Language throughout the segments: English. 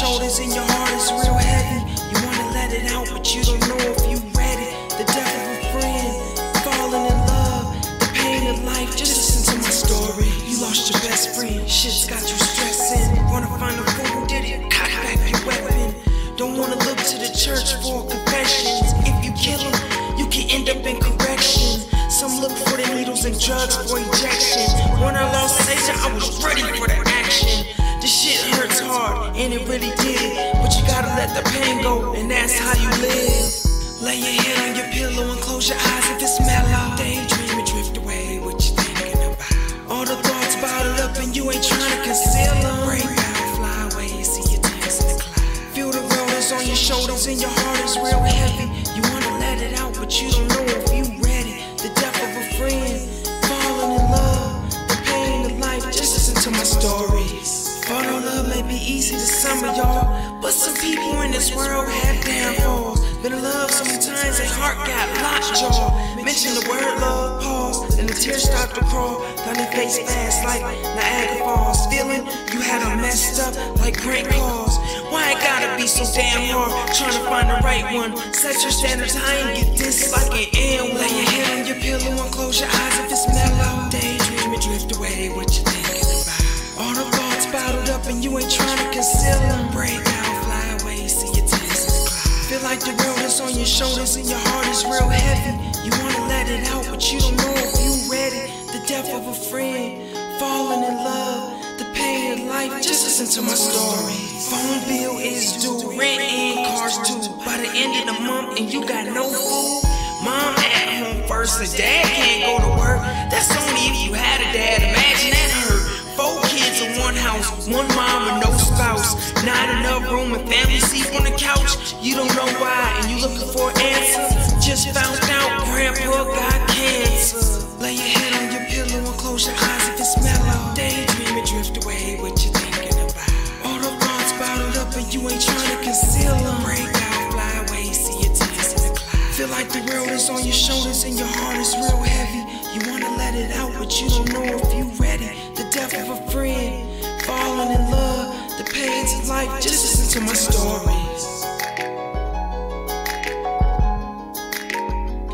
shoulders and your heart is real heavy. You wanna let it out, but you don't know if you ready. The death of a friend, falling in love, the pain of life. Just listen to my story. You lost your best friend, shit's got you stressing. Wanna find a fool who did it, cock back your weapon. Don't wanna look to the church for confessions. If you kill him, you can end up in correction. Some look for the needles and drugs for ejection. When I lost Satan, I was ready for the action. This shit hurts hard, and it really did. But you gotta let the pain go, and that's how you live. Lay your head on your pillow and close your eyes if it's mellow. Daydream and drift away, what you thinking about? All the thoughts bottled up and you ain't trying to conceal them. Break out, fly away, you see your dance in the cloud. Feel the rollers on your shoulders and your heart is real heavy. You wanna let it out, but you don't know if you ready. The death of a friend, falling in love, the pain of life. Just listen to my stories. Photo love may be easy to some of y'all, but some people in this world have downfalls. Been in love so many times their heart got lockjaw. Mention the word love, pause, and the tears start to crawl down their face fast like Niagara Falls. Feeling you had them messed up like great cause. Why it gotta be so damn hard trying to find the right one? Set your standards high and get this like an M. Lay your head on your pillow and close your eyes if it's mellow. Daydream and drift away, what you thinking about? All the thoughts bottled up and you ain't trying to conceal them. Break out, fly away, see your tears in the cloud. Feel like the world is on your shoulders and your heart is real heavy. You wanna let it out, but you don't know if you ready. The death of a friend, falling in love, the pain of life. Just listen to my story. Phone bill is due, rent and cars too. By the end of the month and you got no food. Mom at home first and dad can't go to work. That's only if you had a dad, imagine that hurt. 4 kids in one house, one mom and no spouse. Not enough room and family sleep on the couch. You don't know why and you looking for an answer. Just found out grandpa got cancer. Lay your head on your pillow and close your eyes if it's mellow. Daydream and drift away, what you thinking about? All the thoughts bottled up and you ain't trying to conceal them. Break out, fly away, see your tears in the cloud. Feel like the world is on your shoulders and your heart is real heavy. You wanna let it out, but you don't know if you ready. The death of a friend, falling in love, the pains of life. Just listen to my stories.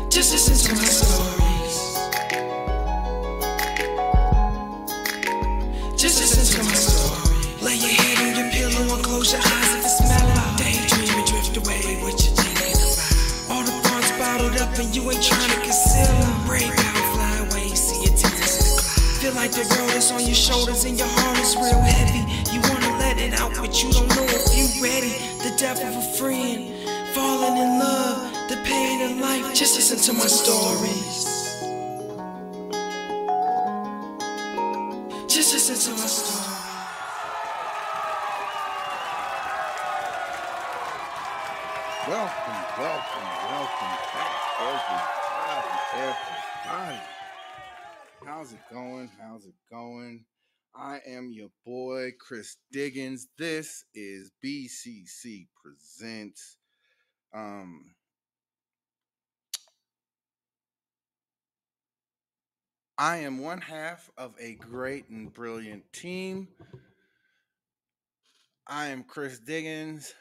Just listen to my stories. Just listen to my story. Lay your head on your pillow and close your eyes if it's mellow. Daydream and drift away, what you thinking about? All the thoughts bottled up and you ain't trying to conceal them. Break out, fly away, see your tears in the cloud. Feel like the world is on your shoulders and your heart is real heavy. You wanna let it out, but you don't know if you ready. The death of a friend, falling in love, the pain of life. Just listen to my stories. Just listen to my story. Welcome back, everybody. How's it going? I am your boy, Chris Diggins. This is BCC Presents. I am one half of a great and brilliant team. I am Chris Diggins.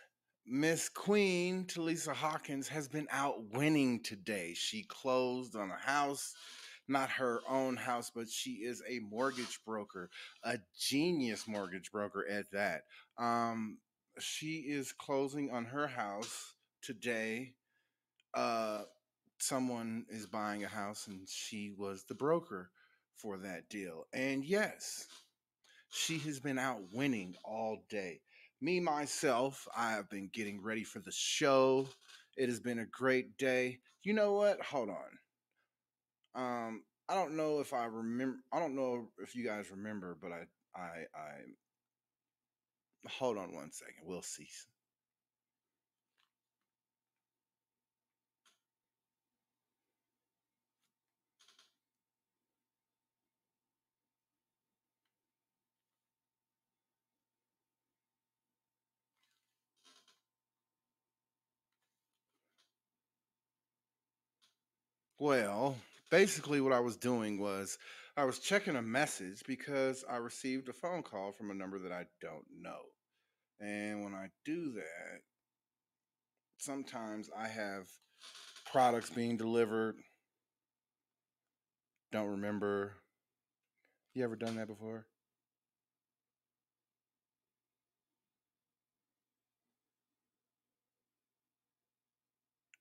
Miss Queen, Talisa Hawkins, has been out winning today. She closed on a house, not her own house, but she is a mortgage broker, a genius mortgage broker at that. She is closing on her house today. Someone is buying a house and she was the broker for that deal. And yes, she has been out winning all day. Me, myself, I have been getting ready for the show. It has been a great day. You know what? Hold on. I don't know if I remember. I don't know if you guys remember, but I hold on one second. We'll see. Well, basically, what I was doing was I was checking a message because I received a phone call from a number that I don't know. And when I do that, sometimes I have products being delivered. Don't remember. You ever done that before?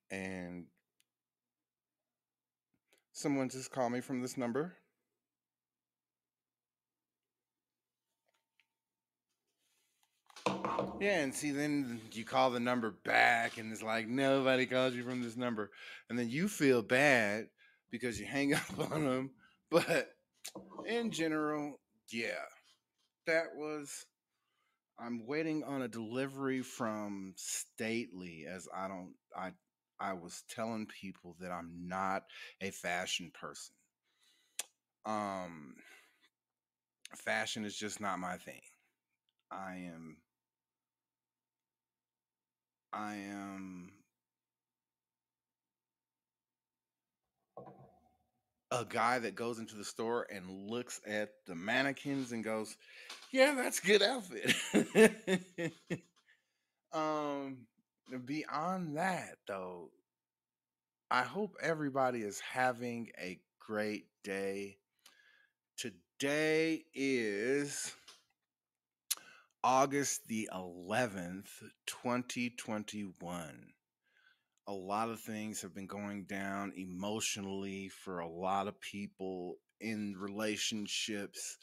And someone just called me from this number. Yeah, and see, then you call the number back, and it's like nobody calls you from this number, and then you feel bad because you hang up on them. But in general, yeah, that was. I'm waiting on a delivery from Stately, as I don't. I was telling people that I'm not a fashion person. Um, Fashion is just not my thing. I am. I am a guy that goes into the store and looks at the mannequins and goes, "Yeah, that's a good outfit." um, Beyond that, though, I hope everybody is having a great day. Today is August the 11th, 2021. A lot of things have been going down emotionally for a lot of people in relationships.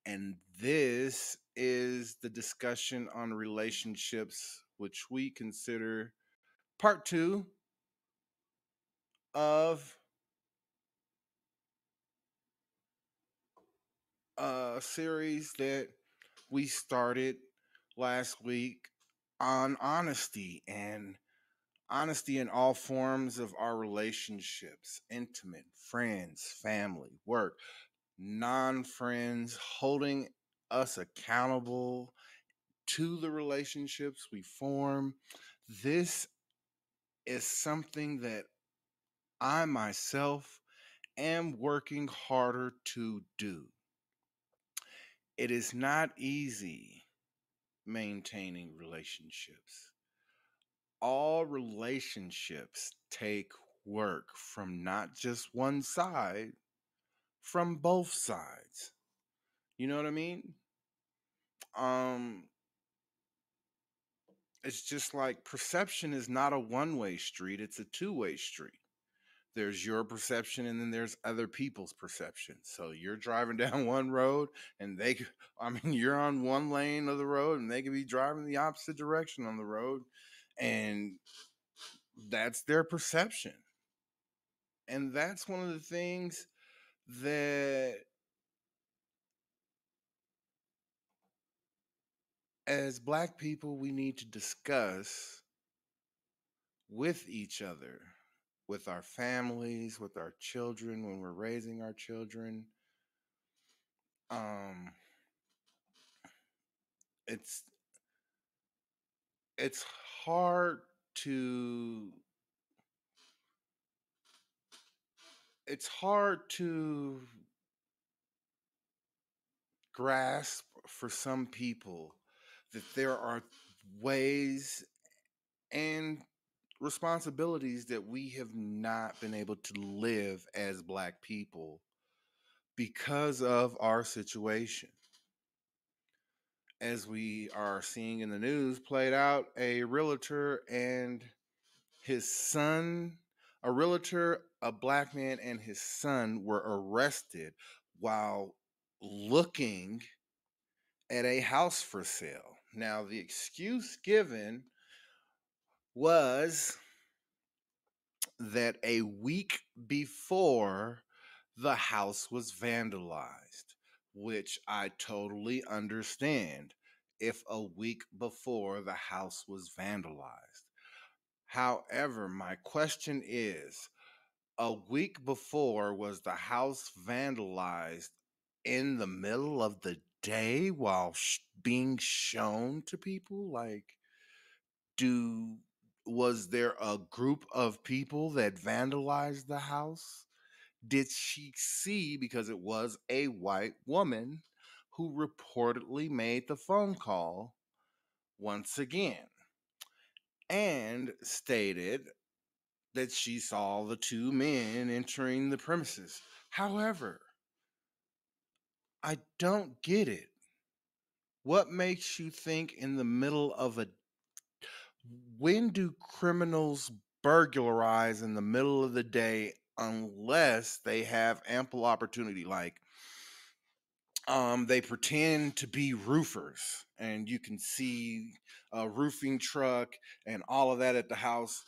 And this is the discussion on relationships, which we consider part two of a series that we started last week on honesty in all forms of our relationships: intimate, friends, family, work, non friends, holding us accountable to the relationships we form. This is something that I myself am working harder to do. It is not easy maintaining relationships. All relationships take work from not just one side, from both sides. You know what I mean? Um it's just like perception is not a one-way street, it's a two-way street. There's your perception and then there's other people's perception. So you're driving down one road and I mean, you're on one lane of the road and they could be driving the opposite direction on the road, and that's their perception. And that's one of the things that as black people we need to discuss with each other, with our families, with our children when we're raising our children. Um it's it's hard to it's hard to grasp for some people that there are ways and responsibilities that we have not been able to live as black people because of our situation. As we are seeing in the news played out, a realtor and his son, a realtor, a black man, and his son were arrested while looking at a house for sale. Now, the excuse given was that a week before the house was vandalized, which I totally understand if a week before the house was vandalized. However, my question is, a week before, was the house vandalized in the middle of the day while being shown to people? Like, do was there a group of people that vandalized the house? Did she see, because it was a white woman who reportedly made the phone call once again and stated that she saw the two men entering the premises. However, I don't get it. What makes you think in the middle of a when do criminals burglarize in the middle of the day unless they have ample opportunity? Like they pretend to be roofers and you can see a roofing truck and all of that at the house.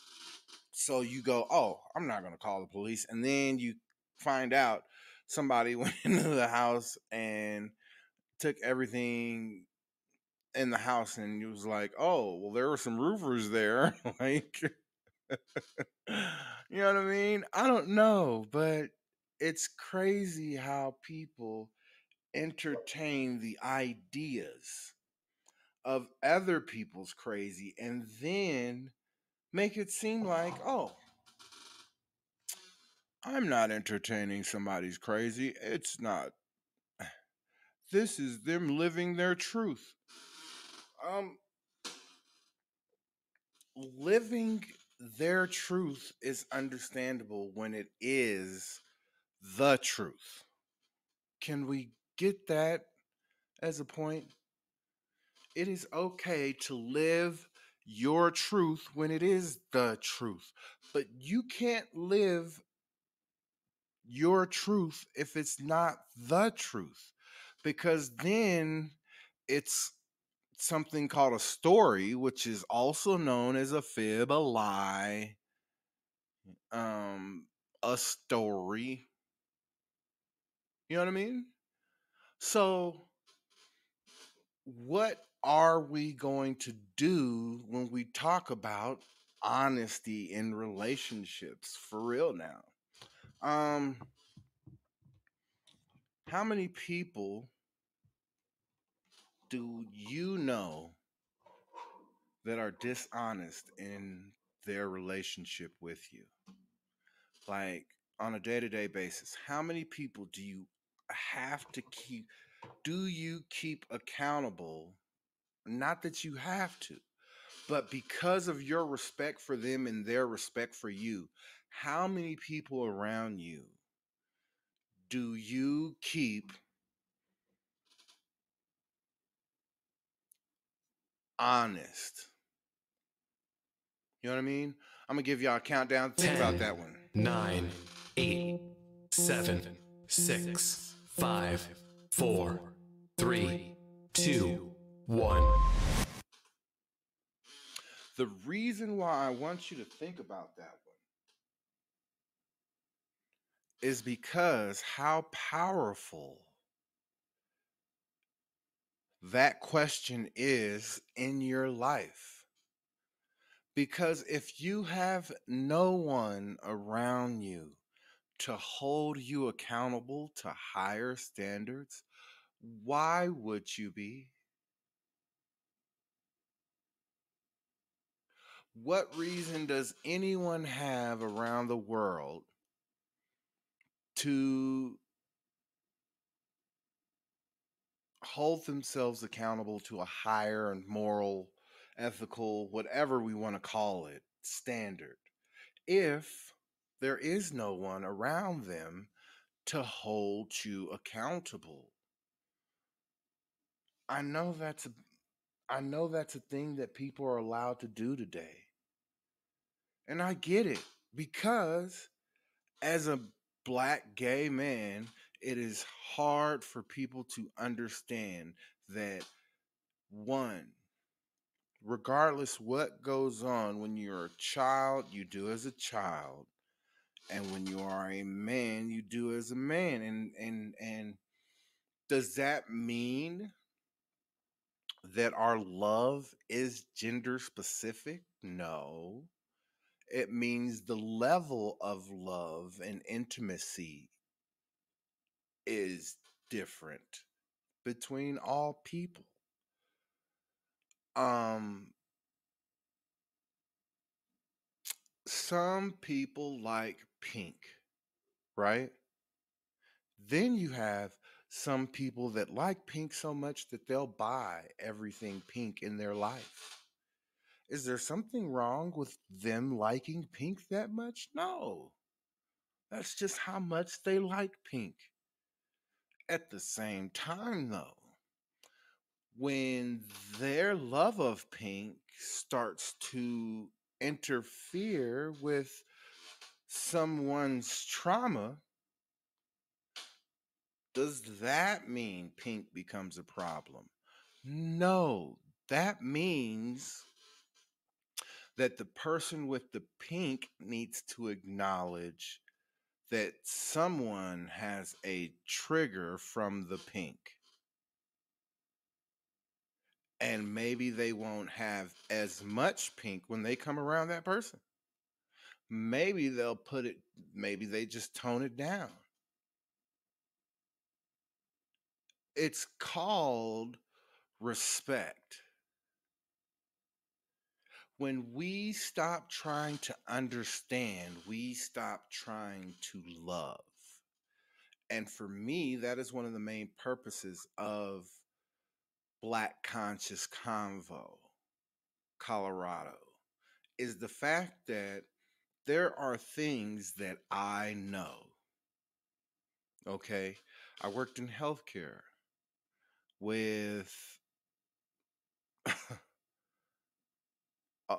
So you go, oh, I'm not going to call the police. And then you find out somebody went into the house and took everything in the house, and you was like, oh, well, there were some roofers there. Like, you know what I mean? I don't know, but it's crazy how people entertain the ideas of other people's crazy and then make it seem like, oh, I'm not entertaining somebody's crazy. It's not. This is them living their truth. Um, Living their truth is understandable when it is the truth. Can we get that as a point? It is okay to live your truth when it is the truth, but you can't live your truth if it's not the truth, because then it's something called a story, which is also known as a fib, a lie, um, a story. You know what I mean? So, what are we going to do when we talk about honesty in relationships for real now? Um, how many people do you know that are dishonest in their relationship with you? Like on a day-to-day basis, how many people do you have to keep do you keep accountable? Not that you have to, but because of your respect for them and their respect for you, how many people around you do you keep honest? You know what I mean? I'm gonna give y'all a countdown. Think about 10, that one. 9, 8, 7, 6, 5, 4, 3, 2, 1. The reason why I want you to think about that one is because how powerful that question is in your life. Because if you have no one around you to hold you accountable to higher standards, why would you be? What reason does anyone have around the world to hold themselves accountable to a higher and moral, ethical, whatever we want to call it, standard if there is no one around them to hold you accountable? I know that's a I know that's a thing that people are allowed to do today. And I get it because as a black gay man, it is hard for people to understand that one, regardless what goes on when you're a child, you do as a child, and when you are a man, you do as a man. And does that mean that our love is gender specific? No. It means the level of love and intimacy is different between all people. Um, some people like pink, right? Then you have some people that like pink so much that they'll buy everything pink in their life. Is there something wrong with them liking pink that much? No. That's just how much they like pink. At the same time, though, when their love of pink starts to interfere with someone's trauma, does that mean pink becomes a problem? No, that means that the person with the pink needs to acknowledge that someone has a trigger from the pink. And maybe they won't have as much pink when they come around that person. Maybe they'll put it, maybe they just tone it down. It's called respect. When we stop trying to understand, we stop trying to love. And for me, that is one of the main purposes of Black Conscious Convo, Colorado, is the fact that there are things that I know. Okay. I worked in healthcare with, uh,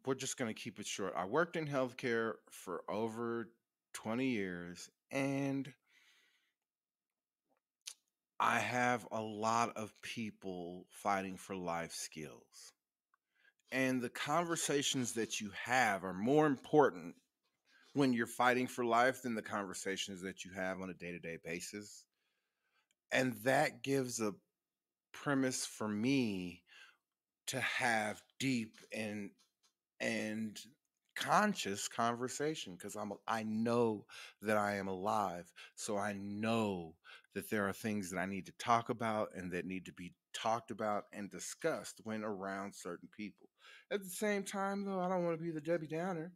we're just going to keep it short. I worked in healthcare for over 20 years, and I have a lot of people fighting for life skills. And the conversations that you have are more important when you're fighting for life than the conversations that you have on a day-to-day basis. And that gives a premise for me to have deep and conscious conversation, because I know that I am alive. So I know that there are things that I need to talk about and that need to be talked about and discussed when around certain people. At the same time, though, I don't want to be the Debbie Downer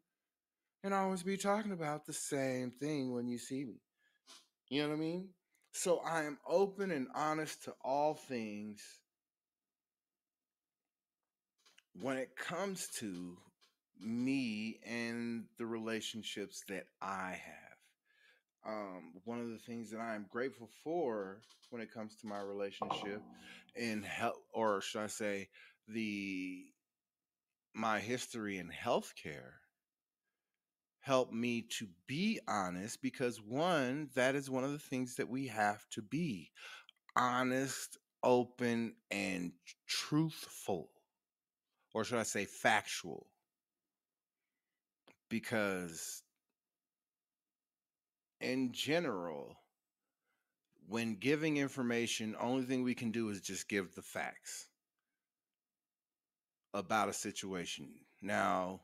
and always be talking about the same thing when you see me. You know what I mean? So I am open and honest to all things when it comes to me and the relationships that I have. One of the things that I am grateful for when it comes to my relationship in health, or should I say, the my history in healthcare, helped me to be honest, because one, that is one of the things that we have to be honest, open, and truthful, or should I say factual, because in general, when giving information, only thing we can do is just give the facts about a situation. Now,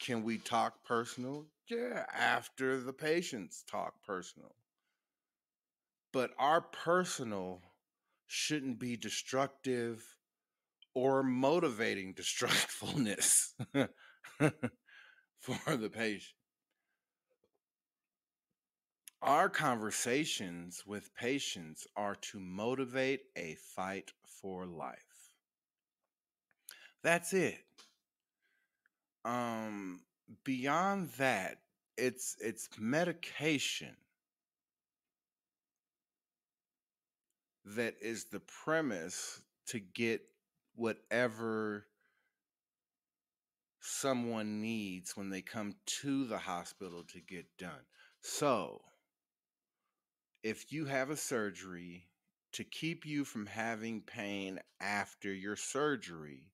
can we talk personal? Yeah, after the patients talk personal. But our personal shouldn't be destructive or motivating destructfulness for the patient. Our conversations with patients are to motivate a fight for life. That's it. Um, Beyond that, it's medication that is the premise to get whatever someone needs when they come to the hospital to get done. So, if you have a surgery, to keep you from having pain after your surgery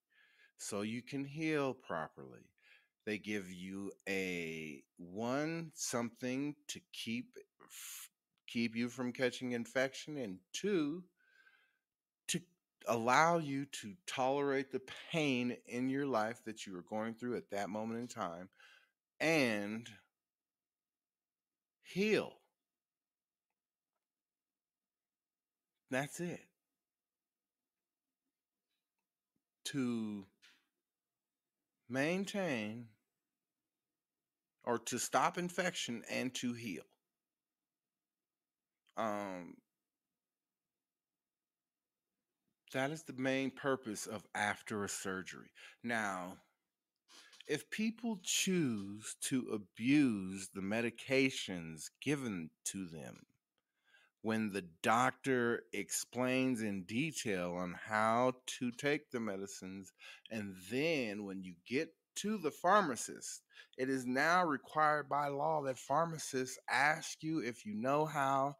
so you can heal properly, they give you something to keep you from catching infection, and two, to allow you to tolerate the pain in your life that you are going through at that moment in time and heal. That's it. To maintain or to stop infection and to heal. Um, that is the main purpose of after a surgery. Now, if people choose to abuse the medications given to them, when the doctor explains in detail on how to take the medicines, and then when you get to the pharmacist, it is now required by law that pharmacists ask you if you know how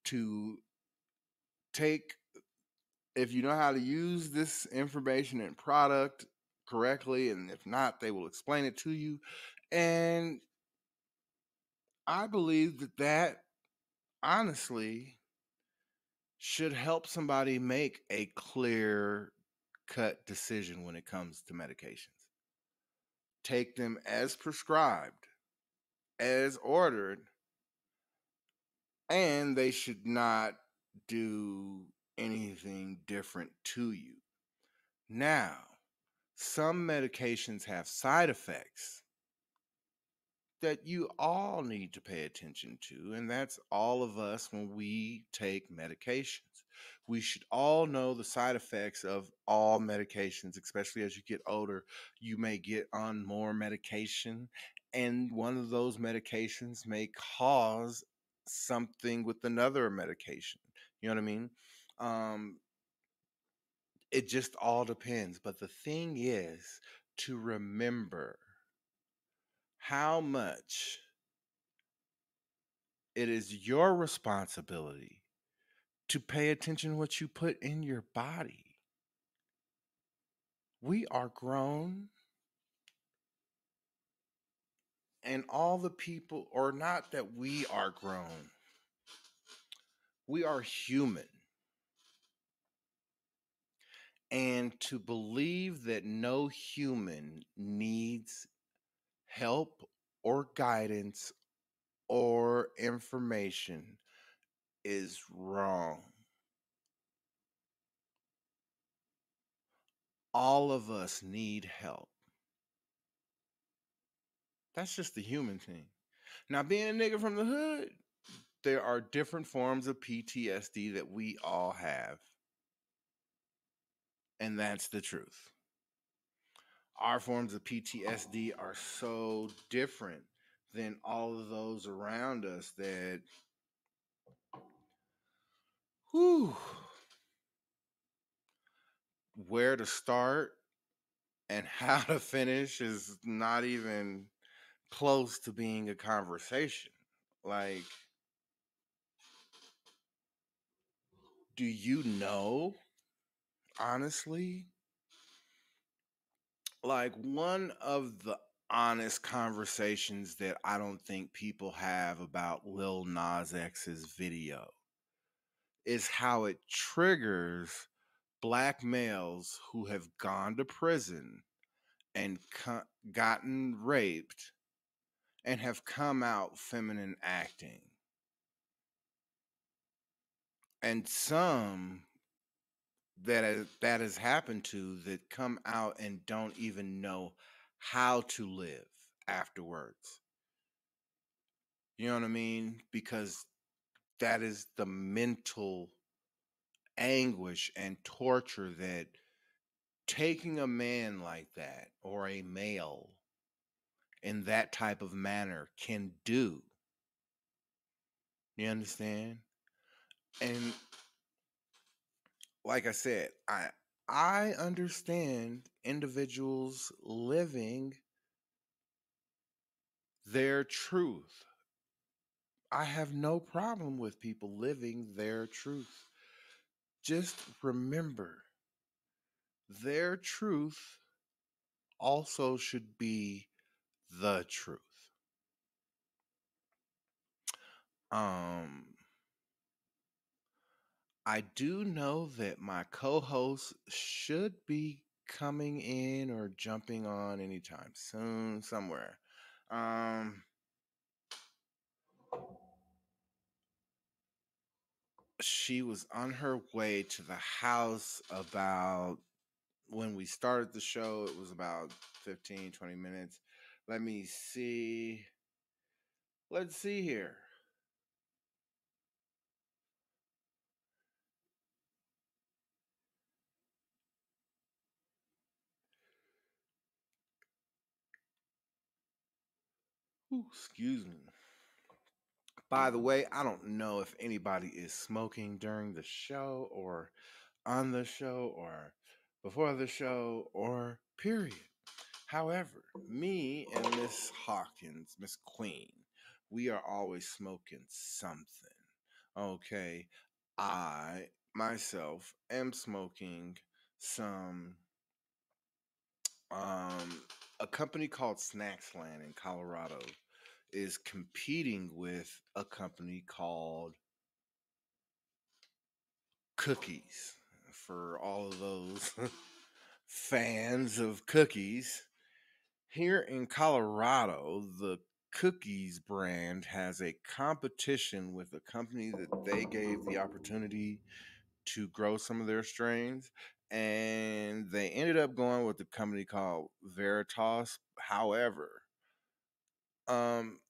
to take, if you know how to use this information and product correctly, and if not, they will explain it to you. And I believe that honestly should help somebody make a clear cut decision when it comes to medications. Take them as prescribed, as ordered, and they should not do anything different to you. Now, some medications have side effects that you all need to pay attention to, and that's all of us when we take medications. We should all know the side effects of all medications, especially as you get older. You may get on more medication, and one of those medications may cause something with another medication. You know what I mean? Um, it just all depends. But the thing is to remember how much it is your responsibility to pay attention to what you put in your body. We are grown, and all the people, or not that we are grown, we are human. And to believe that no human needs help or guidance or information is wrong. All of us need help. That's just the human thing. Now, being a nigga from the hood, there are different forms of PTSD that we all have. And that's the truth. Our forms of PTSD are so different than all of those around us that, whew, where to start and how to finish is not even close to being a conversation. Like, do you know, honestly, like one of the honest conversations that I don't think people have about Lil Nas X's video is how it triggers black males who have gone to prison and gotten raped and have come out feminine acting. And some that has happened to that come out and don't even know how to live afterwards. You know what I mean? Because that is the mental anguish and torture that taking a man like that or a male in that type of manner can do. You understand? And like I said, I understand individuals living their truth. I have no problem with people living their truth. Just remember, their truth also should be the truth. Um, I do know that my co-host should be coming in or jumping on anytime soon, somewhere. Um, she was on her way to the house about when we started the show. It was about 15, 20 minutes. Let me see. Let's see here. Ooh, excuse me. By the way, I don't know if anybody is smoking during the show or on the show or before the show or period. However, me and Miss Hawkins, Miss Queen, we are always smoking something. Okay. I myself am smoking some um a company called Snacksland in Colorado is competing with a company called Cookies. For all of those fans of cookies, here in Colorado, the Cookies brand has a competition with a company that they gave the opportunity to grow some of their strains, and they ended up going with the company called Veritas. However, um,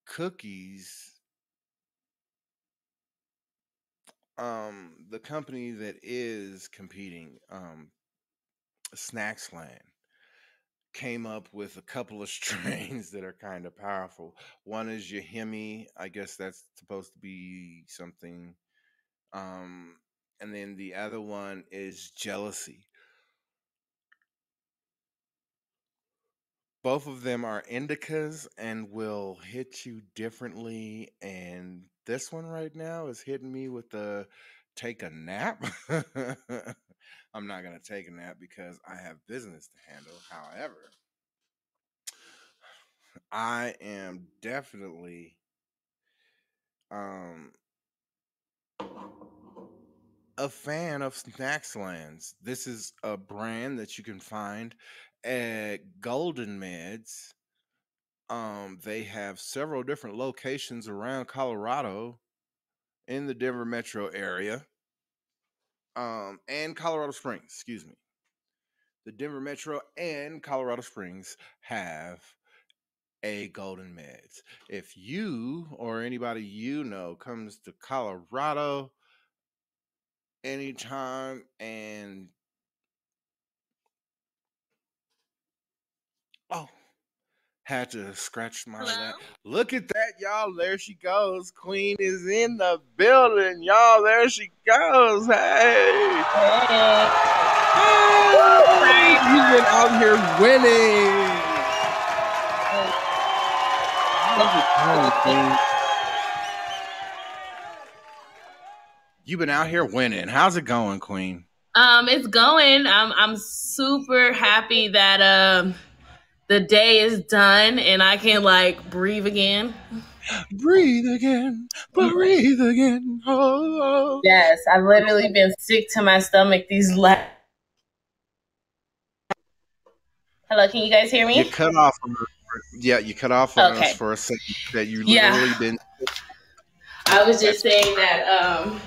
Cookies, the company that is competing, Snacksland, came up with a couple of strains that are kind of powerful. One is Yahimi. I guess that's supposed to be something. Um, and then the other one is Jealousy. Both of them are indicas and will hit you differently. And this one right now is hitting me with the take a nap. I'm not going to take a nap because I have business to handle. However, I am definitely um a fan of Snackslands. This is a brand that you can find at Golden Meds. They have several different locations around Colorado in the Denver metro area. And Colorado Springs, excuse me. The Denver metro and Colorado Springs have a Golden Meds. If you or anybody you know comes to Colorado anytime and oh, had to scratch my lap. Look at that, y'all. There she goes. Queen is in the building, y'all. There she goes. Hey. Hey. You've been out here winning. You've been out here winning. How's it going, Queen? It's going. I'm super happy that the day is done and I can like breathe again. Breathe again. Breathe again. Oh. Yes, I've literally been sick to my stomach these last. Hello, can you guys hear me? You cut off. Yeah, you cut off on us for a second. That you literally been. I was just saying that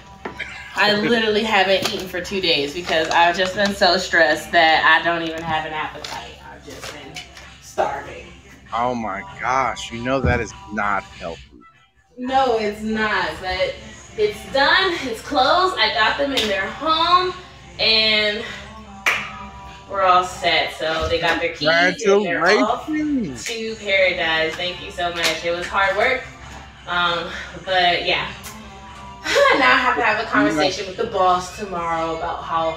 I literally haven't eaten for 2 days because I've just been so stressed that I don't even have an appetite. I've just been starving. Oh my gosh, you know that is not healthy. No, it's not, but it's done. It's closed. I got them in their home and we're all set. So they got their keys and they're off to paradise. Thank you so much. It was hard work. But yeah. Now I have to have a conversation with the boss tomorrow about how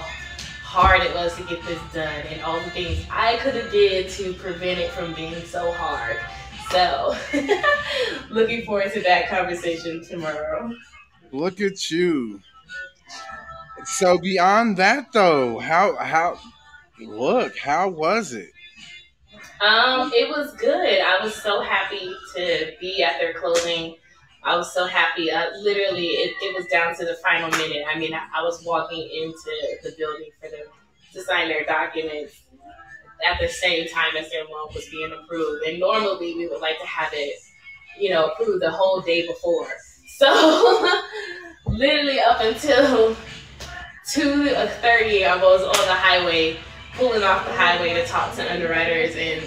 hard it was to get this done and all the things I could have did to prevent it from being so hard. So looking forward to that conversation tomorrow. Look at you. So beyond that though, how was it? It was good. I was so happy to be at their closing. I was so happy. Literally, it was down to the final minute. I mean, I was walking into the building for them to sign their documents at the same time as their loan was being approved. And normally we would like to have it, approved the whole day before. So literally up until 2:30, I was on the highway, pulling off the highway to talk to underwriters and,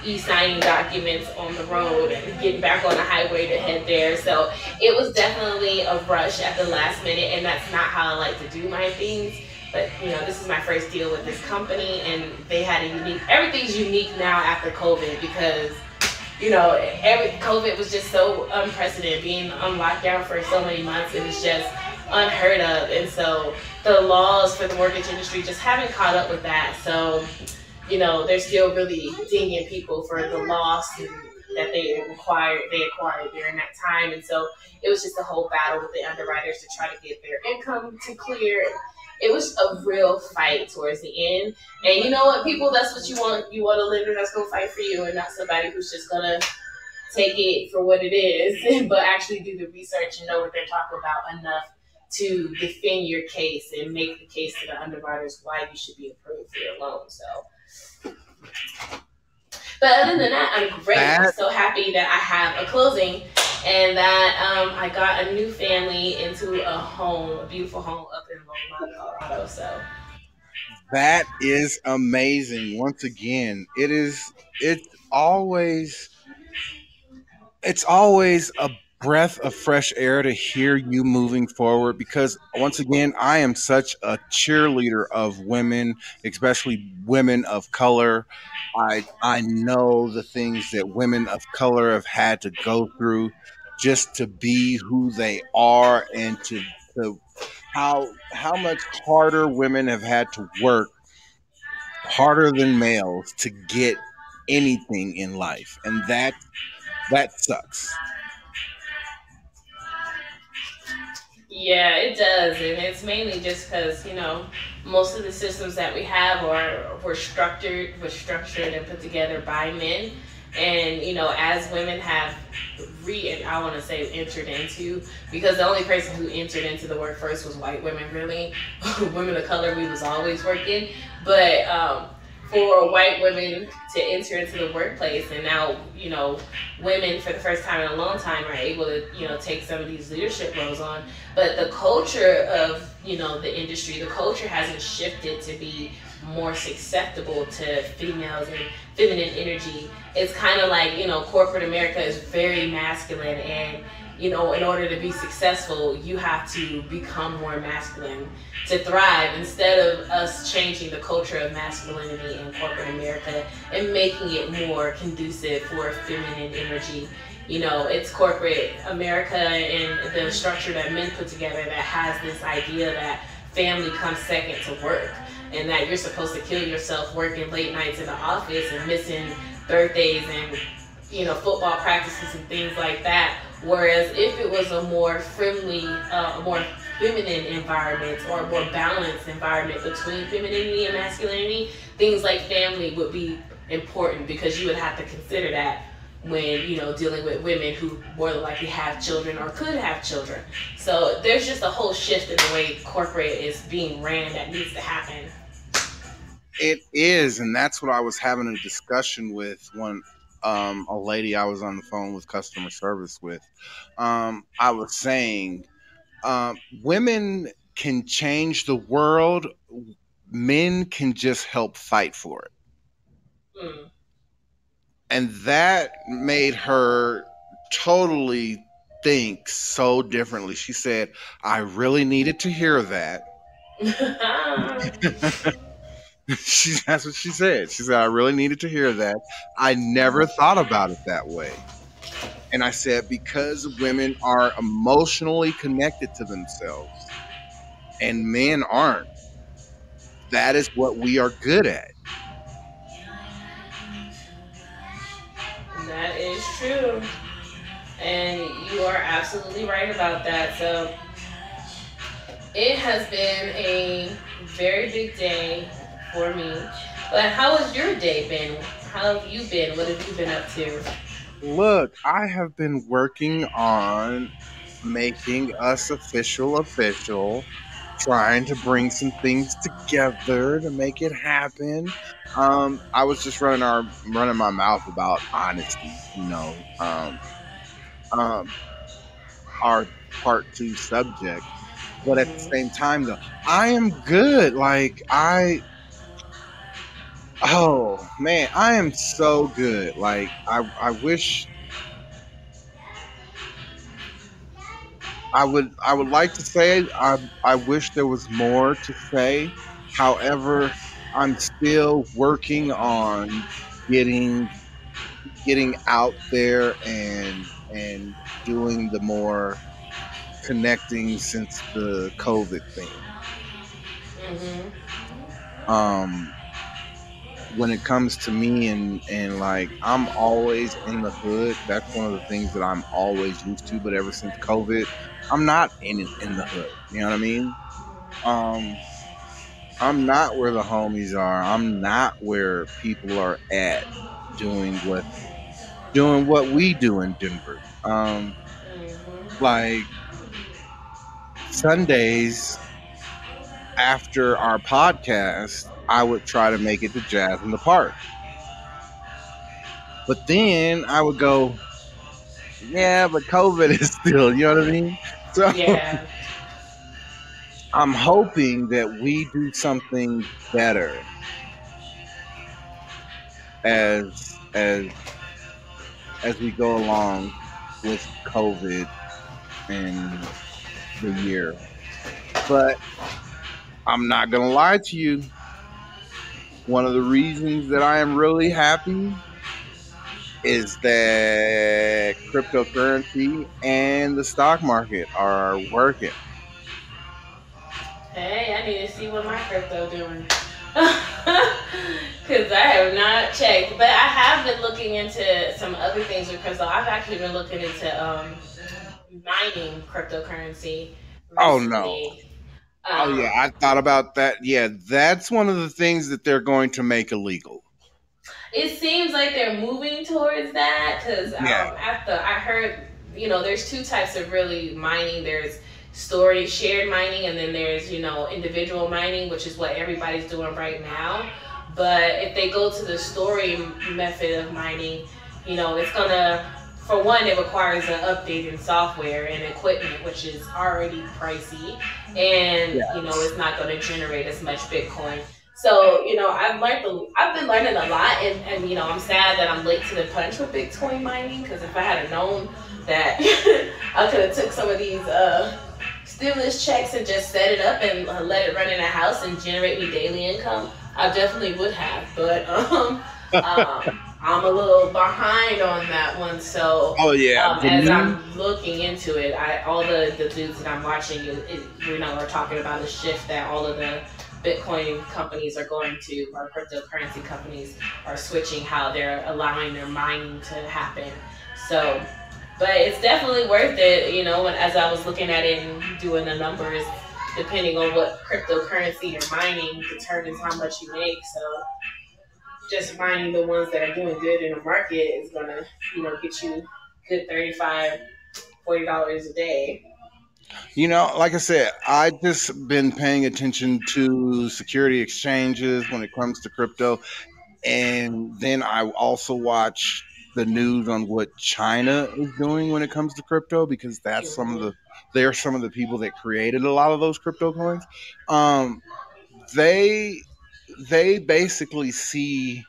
e-signing documents on the road and getting back on the highway to head there. So it was definitely a rush at the last minute, and that's not how I like to do my things. But, this is my first deal with this company, and they had everything's unique now after COVID because every COVID was just so unprecedented. Being on lockdown for so many months, it was just unheard of, and so the laws for the mortgage industry just haven't caught up with that. So they're still really dinging people for the loss that they acquired during that time. And so it was just a whole battle with the underwriters to try to get their income to clear. It was a real fight towards the end. And you know what, people, that's what you want. You want a lender that's gonna fight for you and not somebody who's just gonna take it for what it is, but actually do the research and know what they're talking about enough to defend your case and make the case to the underwriters why you should be approved for your loan. So, but other than that, I'm great. I'm so happy that I have a closing and that I got a new family into a beautiful home up in Loma, Colorado. So that is amazing. Once again, it's always it's always a breath of fresh air to hear you moving forward, because once again, I am such a cheerleader of women, especially women of color. I know the things that women of color have had to go through just to be who they are, and to how much harder women have had to work, harder than males, to get anything in life, and that sucks. yeah, it does, and it's mainly just because most of the systems that we have were structured and put together by men, and as women have and I want to say entered into, because the only person who entered into the work first was white women. Really, women of color, we was always working, but for white women to enter into the workplace, and now women for the first time in a long time are able to take some of these leadership roles on. But the culture of the industry, the culture hasn't shifted to be more susceptible to females and feminine energy. It's kind of like corporate America is very masculine, and in order to be successful, you have to become more masculine to thrive, instead of us changing the culture of masculinity in corporate America and making it more conducive for feminine energy. It's corporate America and the structure that men put together that has this idea that family comes second to work, and that you're supposed to kill yourself working late nights in the office and missing birthdays and football practices and things like that. Whereas if it was a more friendly, a more feminine environment, or a more balanced environment between femininity and masculinity, things like family would be important, because you would have to consider that when dealing with women who more than likely have children or could have children. So there's just a whole shift in the way corporate is being ran that needs to happen. It is, and that's what I was having a discussion with a lady I was on the phone with customer service with. I was saying, women can change the world, men can just help fight for it. Mm. And that made her totally think so differently. She said, I really needed to hear that. That's what she said. She said, I really needed to hear that. I never thought about it that way. And I said, because women are emotionally connected to themselves and men aren't, that is what we are good at. That is true. And you are absolutely right about that. So it has been a very big day for me. But how has your day been? How have you been? What have you been up to? Look, I have been working on making us official, trying to bring some things together to make it happen. I was just running my mouth about honesty, um, our part 2 subject. But at the Hmm. same time, though, I am good. Oh man, I am so good. Like, I wish I would like to say I wish there was more to say. However, I'm still working on getting getting out there and doing the more connecting since the COVID thing. Um, when it comes to me and like I'm always in the hood. That's one of the things that I'm always used to. But ever since COVID, I'm not in the hood. You know what I mean? Um, I'm not where the homies are. I'm not where people are at doing what we do in Denver. Like Sundays after our podcast, I would try to make it to Jazz in the Park. But then I would go, yeah, but COVID is still, you know what I mean? So Yeah. I'm hoping that we do something better as we go along with COVID and the year. But I'm not gonna lie to you. One of the reasons that I am really happy is that cryptocurrency and the stock market are working. Hey, I need to see what my crypto doing. Because I have not checked. But I have been looking into some other things with crypto. I've actually been looking into mining cryptocurrency Oh no. recently. Oh yeah, I thought about that. Yeah, that's one of the things that they're going to make illegal. It seems like they're moving towards that because Yeah. I heard, there's two types of really mining. There's shared mining, and then there's, individual mining, which is what everybody's doing right now. But if they go to the story method of mining, it's gonna, for one, it requires an update in software and equipment, which is already pricey, and it's not going to generate as much Bitcoin. So, I've been learning a lot, and I'm sad that I'm late to the punch with Bitcoin mining, because if I had known that I could have took some of these stimulus checks and just set it up and let it run in a house and generate me daily income, I definitely would have. But I'm a little behind on that one. So as I'm looking into it, all the dudes that I'm watching, are talking about a shift that all of the Bitcoin companies are going to, or cryptocurrency companies are switching how they're allowing their mining to happen. So, but it's definitely worth it, as I was looking at it and doing the numbers, depending on what cryptocurrency you're mining determines how much you make. So just mining the ones that are doing good in the market is gonna, get you good $35, $40 a day. Like I said, I just been paying attention to security exchanges when it comes to crypto, and then I also watch the news on what China is doing when it comes to crypto, because that's they're some of the people that created a lot of those crypto coins. They basically see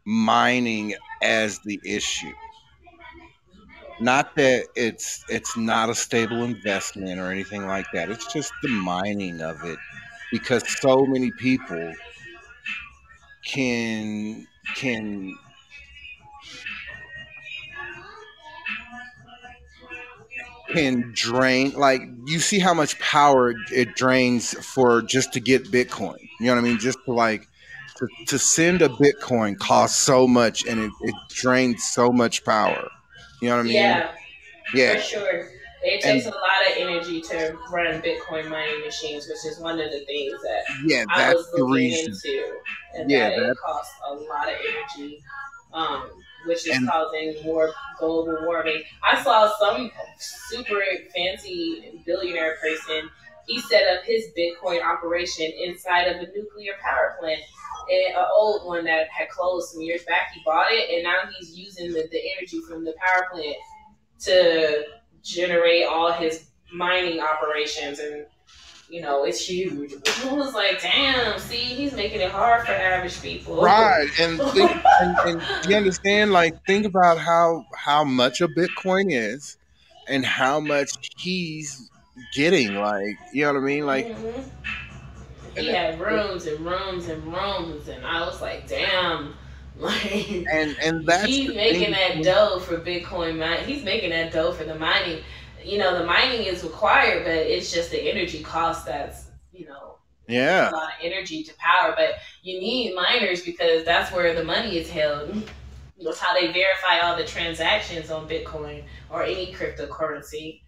mining as the issue. Not that it's not a stable investment or anything like that. It's just the mining of it, because so many people can drain, like, you see how much power it drains for just to get Bitcoin. You know what I mean? Just to like to send a Bitcoin costs so much, and it drains so much power. You know what I mean? Yeah, for sure. It takes a lot of energy to run Bitcoin mining machines, which is one of the things that I was looking into, and that it costs a lot of energy, which is causing more global warming. I saw some super fancy billionaire person. He set up his Bitcoin operation inside of a nuclear power plant. An old one that had closed some years back. He bought it, and now he's using the energy from the power plant to generate all his mining operations, and it's huge. I was like, damn, see, he's making it hard for average people, right? And and you understand, like, think about how much a Bitcoin is and how much he's getting, like, you know what I mean? Like, he had rooms and rooms and rooms, and I was like, damn, Like and that's he's the making thing. that dough for Bitcoin mine. He's making that dough for the mining. The mining is required, but it's just the energy cost that's it's a Yeah. lot of energy to power. But you need miners because that's where the money is held. That's how they verify all the transactions on Bitcoin or any cryptocurrency.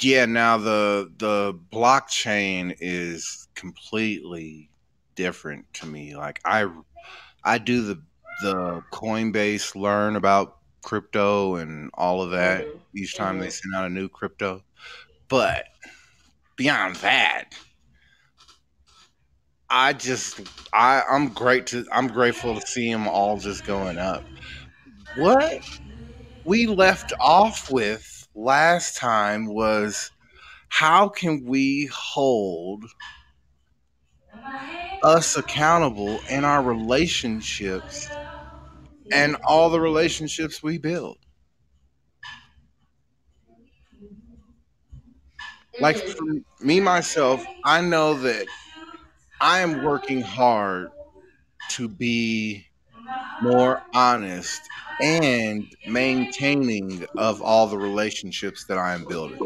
Yeah, now the blockchain is completely different to me. Like I do the Coinbase learn about crypto and all of that Hmm. each time they Hmm. send out a new crypto. But beyond that, I just I'm grateful to see them all just going up. What we left off with last time was how can we hold us accountable in our relationships and all the relationships we build. Like for me myself, I know that I am working hard to be more honest and maintaining of all the relationships that I am building.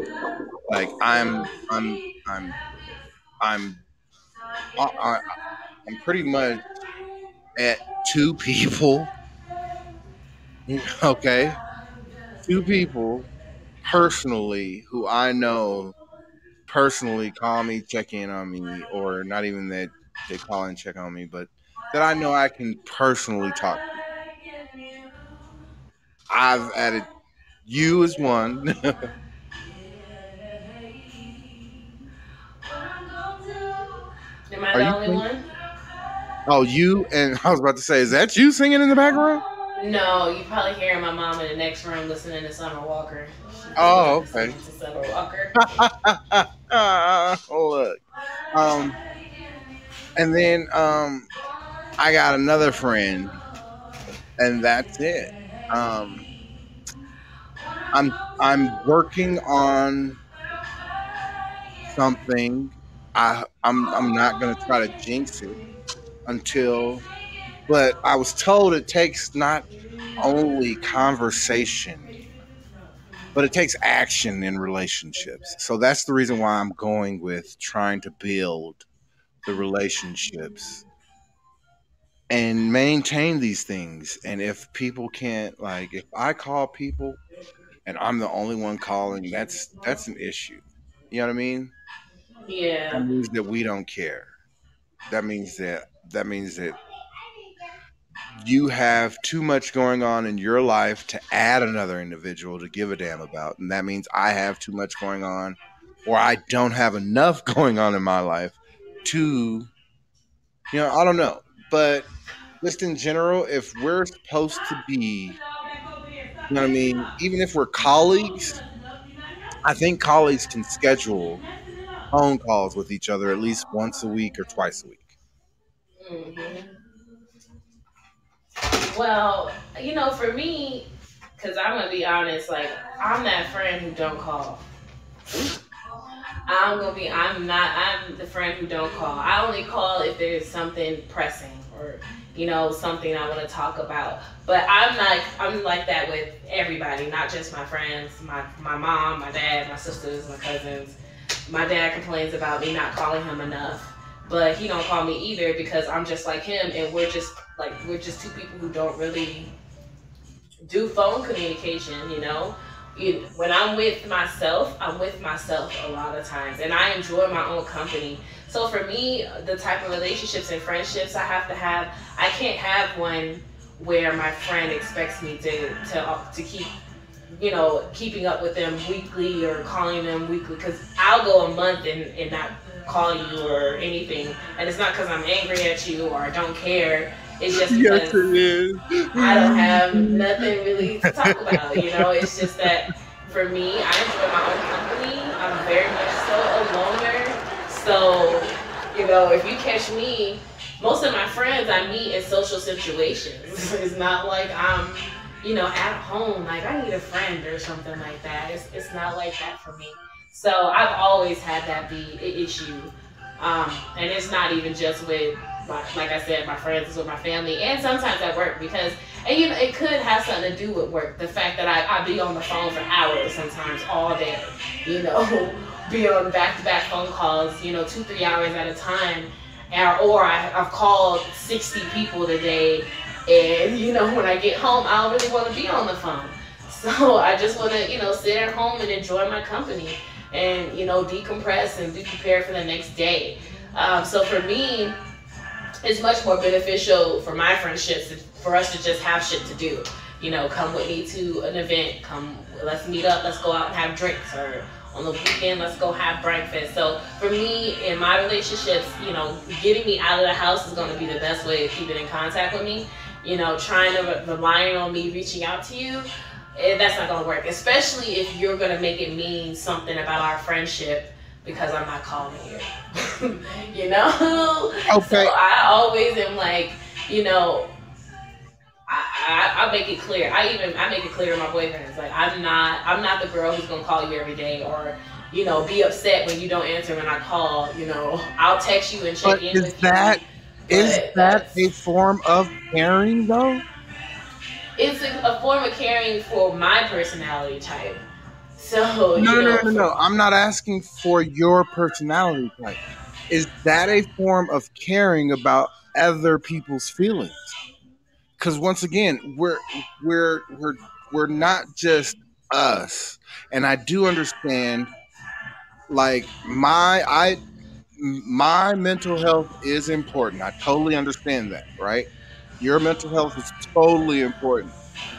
Like I'm I'm I, I'm pretty much at two people, okay, two people personally who I know personally call me, check in on me, or not even that they call and check on me, but that I know I can personally talk to. I've added you as one. Am I Are the you only singing? one? Oh, you and I was about to say, is that you singing in the background? No, you probably hearing my mom in the next room listening to Summer Walker. She's Oh, listening okay. to Summer Walker. Look. And then I got another friend, and that's it. Um, I'm working on something. I'm not gonna try to jinx it until, but I was told it takes not only conversation, but it takes action in relationships. So that's the reason why I'm going with trying to build the relationships and maintain these things. And if people can't, like, if I call people and I'm the only one calling, that's an issue. You know what I mean? That Yeah. means that we don't care. That means that you have too much going on in your life to add another individual to give a damn about. And that means I have too much going on or I don't have enough going on in my life to, I don't know. But just in general, if we're supposed to be, what I mean, even if we're colleagues, I think colleagues can schedule phone calls with each other at least once a week or twice a week. Hmm. Well, for me, because I'm gonna be honest, like I'm that friend who don't call. I'm the friend who don't call. I only call if there's something pressing or, something I want to talk about. But I'm like that with everybody, not just my friends, my mom, my dad, my sisters, my cousins. My dad complains about me not calling him enough, but he don't call me either because I'm just like him and we're just two people who don't really do phone communication. When I'm with myself a lot of times, and I enjoy my own company. So for me, the type of relationships and friendships I can't have one where my friend expects me to keep, keeping up with them weekly or calling them weekly, because I'll go a month and not call you or anything, and it's not because I'm angry at you or I don't care. It's just Yes, because it is. I don't have nothing really to talk about. It's just that for me, I enjoy my own company. I'm very much so a loner. So, if you catch me, most of my friends I meet in social situations. It's not like I'm, at home, like I need a friend or something like that. It's not like that for me. So I've always had that be an issue. And it's not even just with like I said, my friends is with my family, and sometimes at work because, and it could have something to do with work. The fact that I be on the phone for hours, sometimes all day, be on back-to-back phone calls, 2-3 hours at a time, or I've called 60 people today, and when I get home, I don't really want to be on the phone. So I just want to, sit at home and enjoy my company and, decompress and be prepared for the next day. So for me, it's much more beneficial for my friendships for us to just have shit to do. Come with me to an event, let's meet up, let's go out and have drinks, or on the weekend, let's go have breakfast. So for me, in my relationships, getting me out of the house is going to be the best way to keep it in contact with me. Trying to relying on me reaching out to you, that's not going to work, especially if you're going to make it mean something about our friendship because I'm not calling you. Okay. So I always am like, I make it clear. I make it clear to my boyfriends, like I'm not the girl who's gonna call you every day, or be upset when you don't answer when I call. I'll text you and check in with you. Is that a form of caring though? It's a form of caring for my personality type. So no. I'm not asking for your personality type. Is that a form of caring about other people's feelings? Because once again, we're not just us, and I do understand. Like my mental health is important. I totally understand that, right? Your mental health is totally important.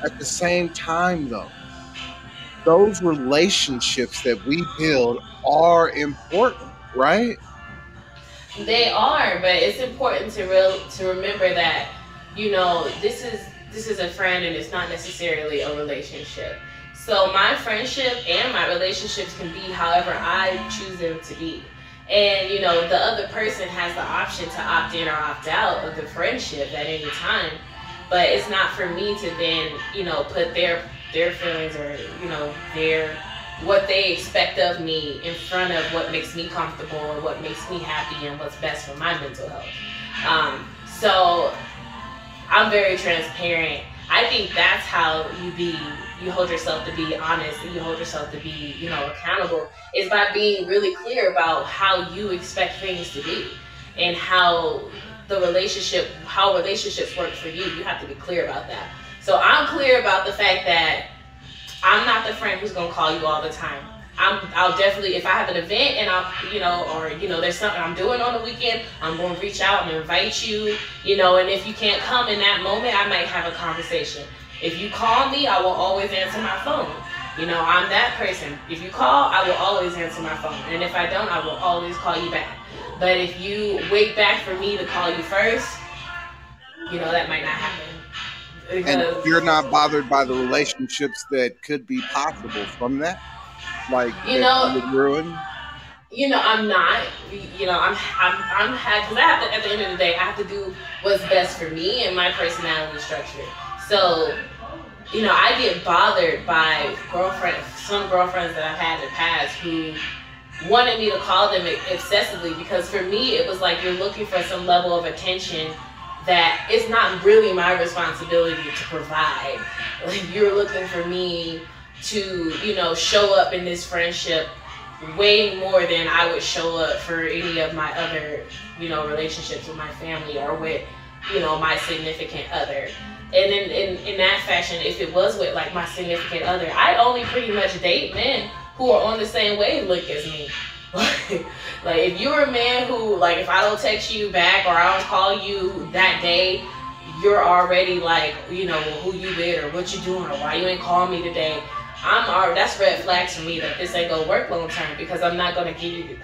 At the same time, though, those relationships that we build are important, right? They are, but it's important to remember that this is a friend and it's not necessarily a relationship. So my friendship and my relationships can be however I choose them to be. And the other person has the option to opt in or opt out of the friendship at any time. But it's not for me to then, put their feelings or, their what they expect of me in front of what makes me comfortable or what makes me happy and what's best for my mental health. So I'm very transparent. I think that's how you hold yourself to be honest, and you hold yourself to be, accountable, is by being really clear about how you expect things to be and how relationships work for you. You have to be clear about that. So I'm clear about the fact that I'm not the friend who's gonna call you all the time. I'll definitely, if I have an event and there's something I'm doing on the weekend, I'm gonna reach out and invite you, and if you can't come in that moment, I might have a conversation. If you call me, I will always answer my phone. I'm that person. If you call, I will always answer my phone. And if I don't, I will always call you back. But if you wait back for me to call you first, that might not happen. And you're not bothered by the relationships that could be possible from that? Like, that would ruin? I'm not. I'm because at the end of the day, I have to do what's best for me and my personality structure. So, I get bothered by some girlfriends that I've had in the past who wanted me to call them excessively, because for me, it was like you're looking for some level of attention that it's not really my responsibility to provide. Like, you're looking for me to, show up in this friendship way more than I would show up for any of my other, relationships with my family or with, my significant other. And in that fashion, if it was with like my significant other, I only pretty much date men who are on the same wavelength as me. Like if you're a man who, like, if I don't text you back or I don't call you that day, you're already like, who you with or what you doing or why you ain't calling me today. That's red flags for me that this ain't gonna work long term, because I'm not gonna be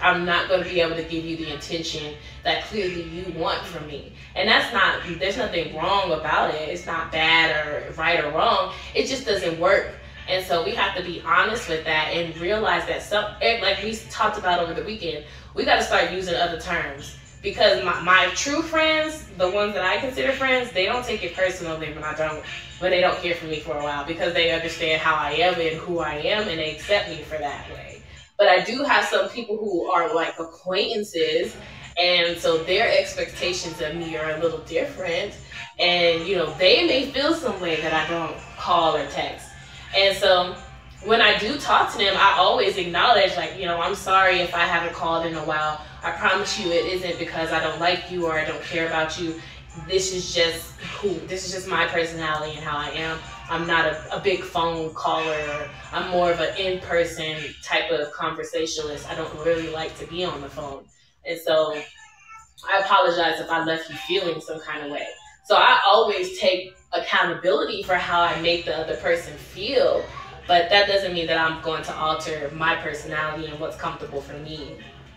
able to give you the attention that clearly you want from me. And there's nothing wrong about it. It's not bad or right or wrong. It just doesn't work. And so we have to be honest with that and realize that like we talked about over the weekend, we got to start using other terms. Because my true friends, the ones that I consider friends, they don't take it personally when they don't hear from me for a while, because they understand how I am and who I am, and they accept me for that way. But I do have some people who are like acquaintances, And so their expectations of me are a little different. And, they may feel some way that I don't call or text. And so when I do talk to them, I always acknowledge, like, I'm sorry if I haven't called in a while. I promise you it isn't because I don't like you or I don't care about you. This is just my personality and how I am. I'm not a big phone caller. I'm more of an in-person type of conversationalist. I don't really like to be on the phone. And so I apologize if I left you feeling some kind of way. So I always take accountability for how I make the other person feel. But that doesn't mean that I'm going to alter my personality and what's comfortable for me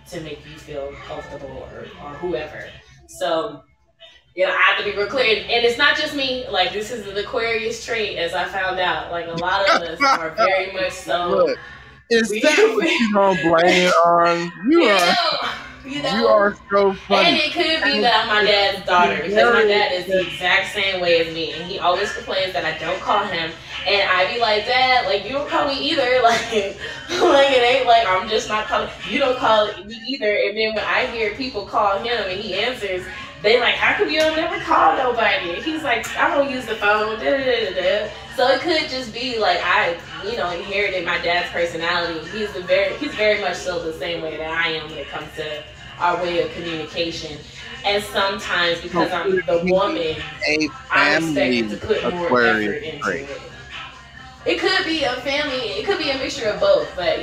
to make you feel comfortable or whoever. So, I have to be real clear. And it's not just me. Like, this is an Aquarius trait, as I found out. Like, a lot of us are very much so. Look, is that what you don't blame it on? You are so funny. And it could be that I'm my dad's daughter, because my dad is the exact same way as me. And he always complains that I don't call him. And I be like, Dad, like, you don't call me either. Like it ain't like I'm just not calling. You don't call me either. And then when I hear people call him and he answers, they like, how come you don't never call nobody? And he's like, I don't use the phone. Da, da, da, da. So it could just be like I, inherited my dad's personality. He's very much so the same way that I am when it comes to our way of communication. And sometimes because I'm the woman, I'm expected to put more effort into it. It could be a family, it could be a mixture of both, but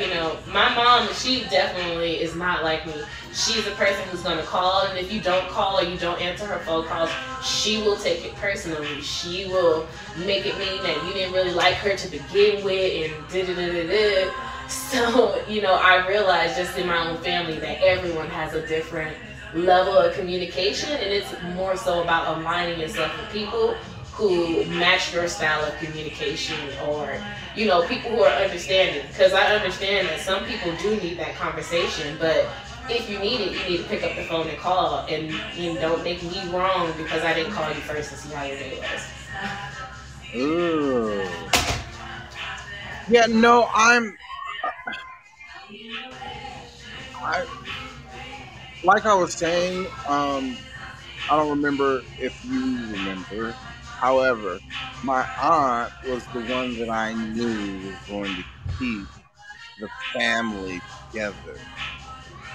my mom, she definitely is not like me. She's a person who's going to call, and if you don't call or you don't answer her phone calls, she will take it personally. She will make it mean that you didn't really like her to begin with, and da-da-da-da-da. So, I realized just in my own family that everyone has a different level of communication, and it's more so about aligning yourself with people who match your style of communication, or people who are understanding, because I understand that some people do need that conversation, but if you need it, you need to pick up the phone and call, and don't make me wrong because I didn't call you first to see how your day was. Ooh. Yeah, no, I like I was saying, I don't remember if you remember. However, my aunt was the one that I knew was going to keep the family together.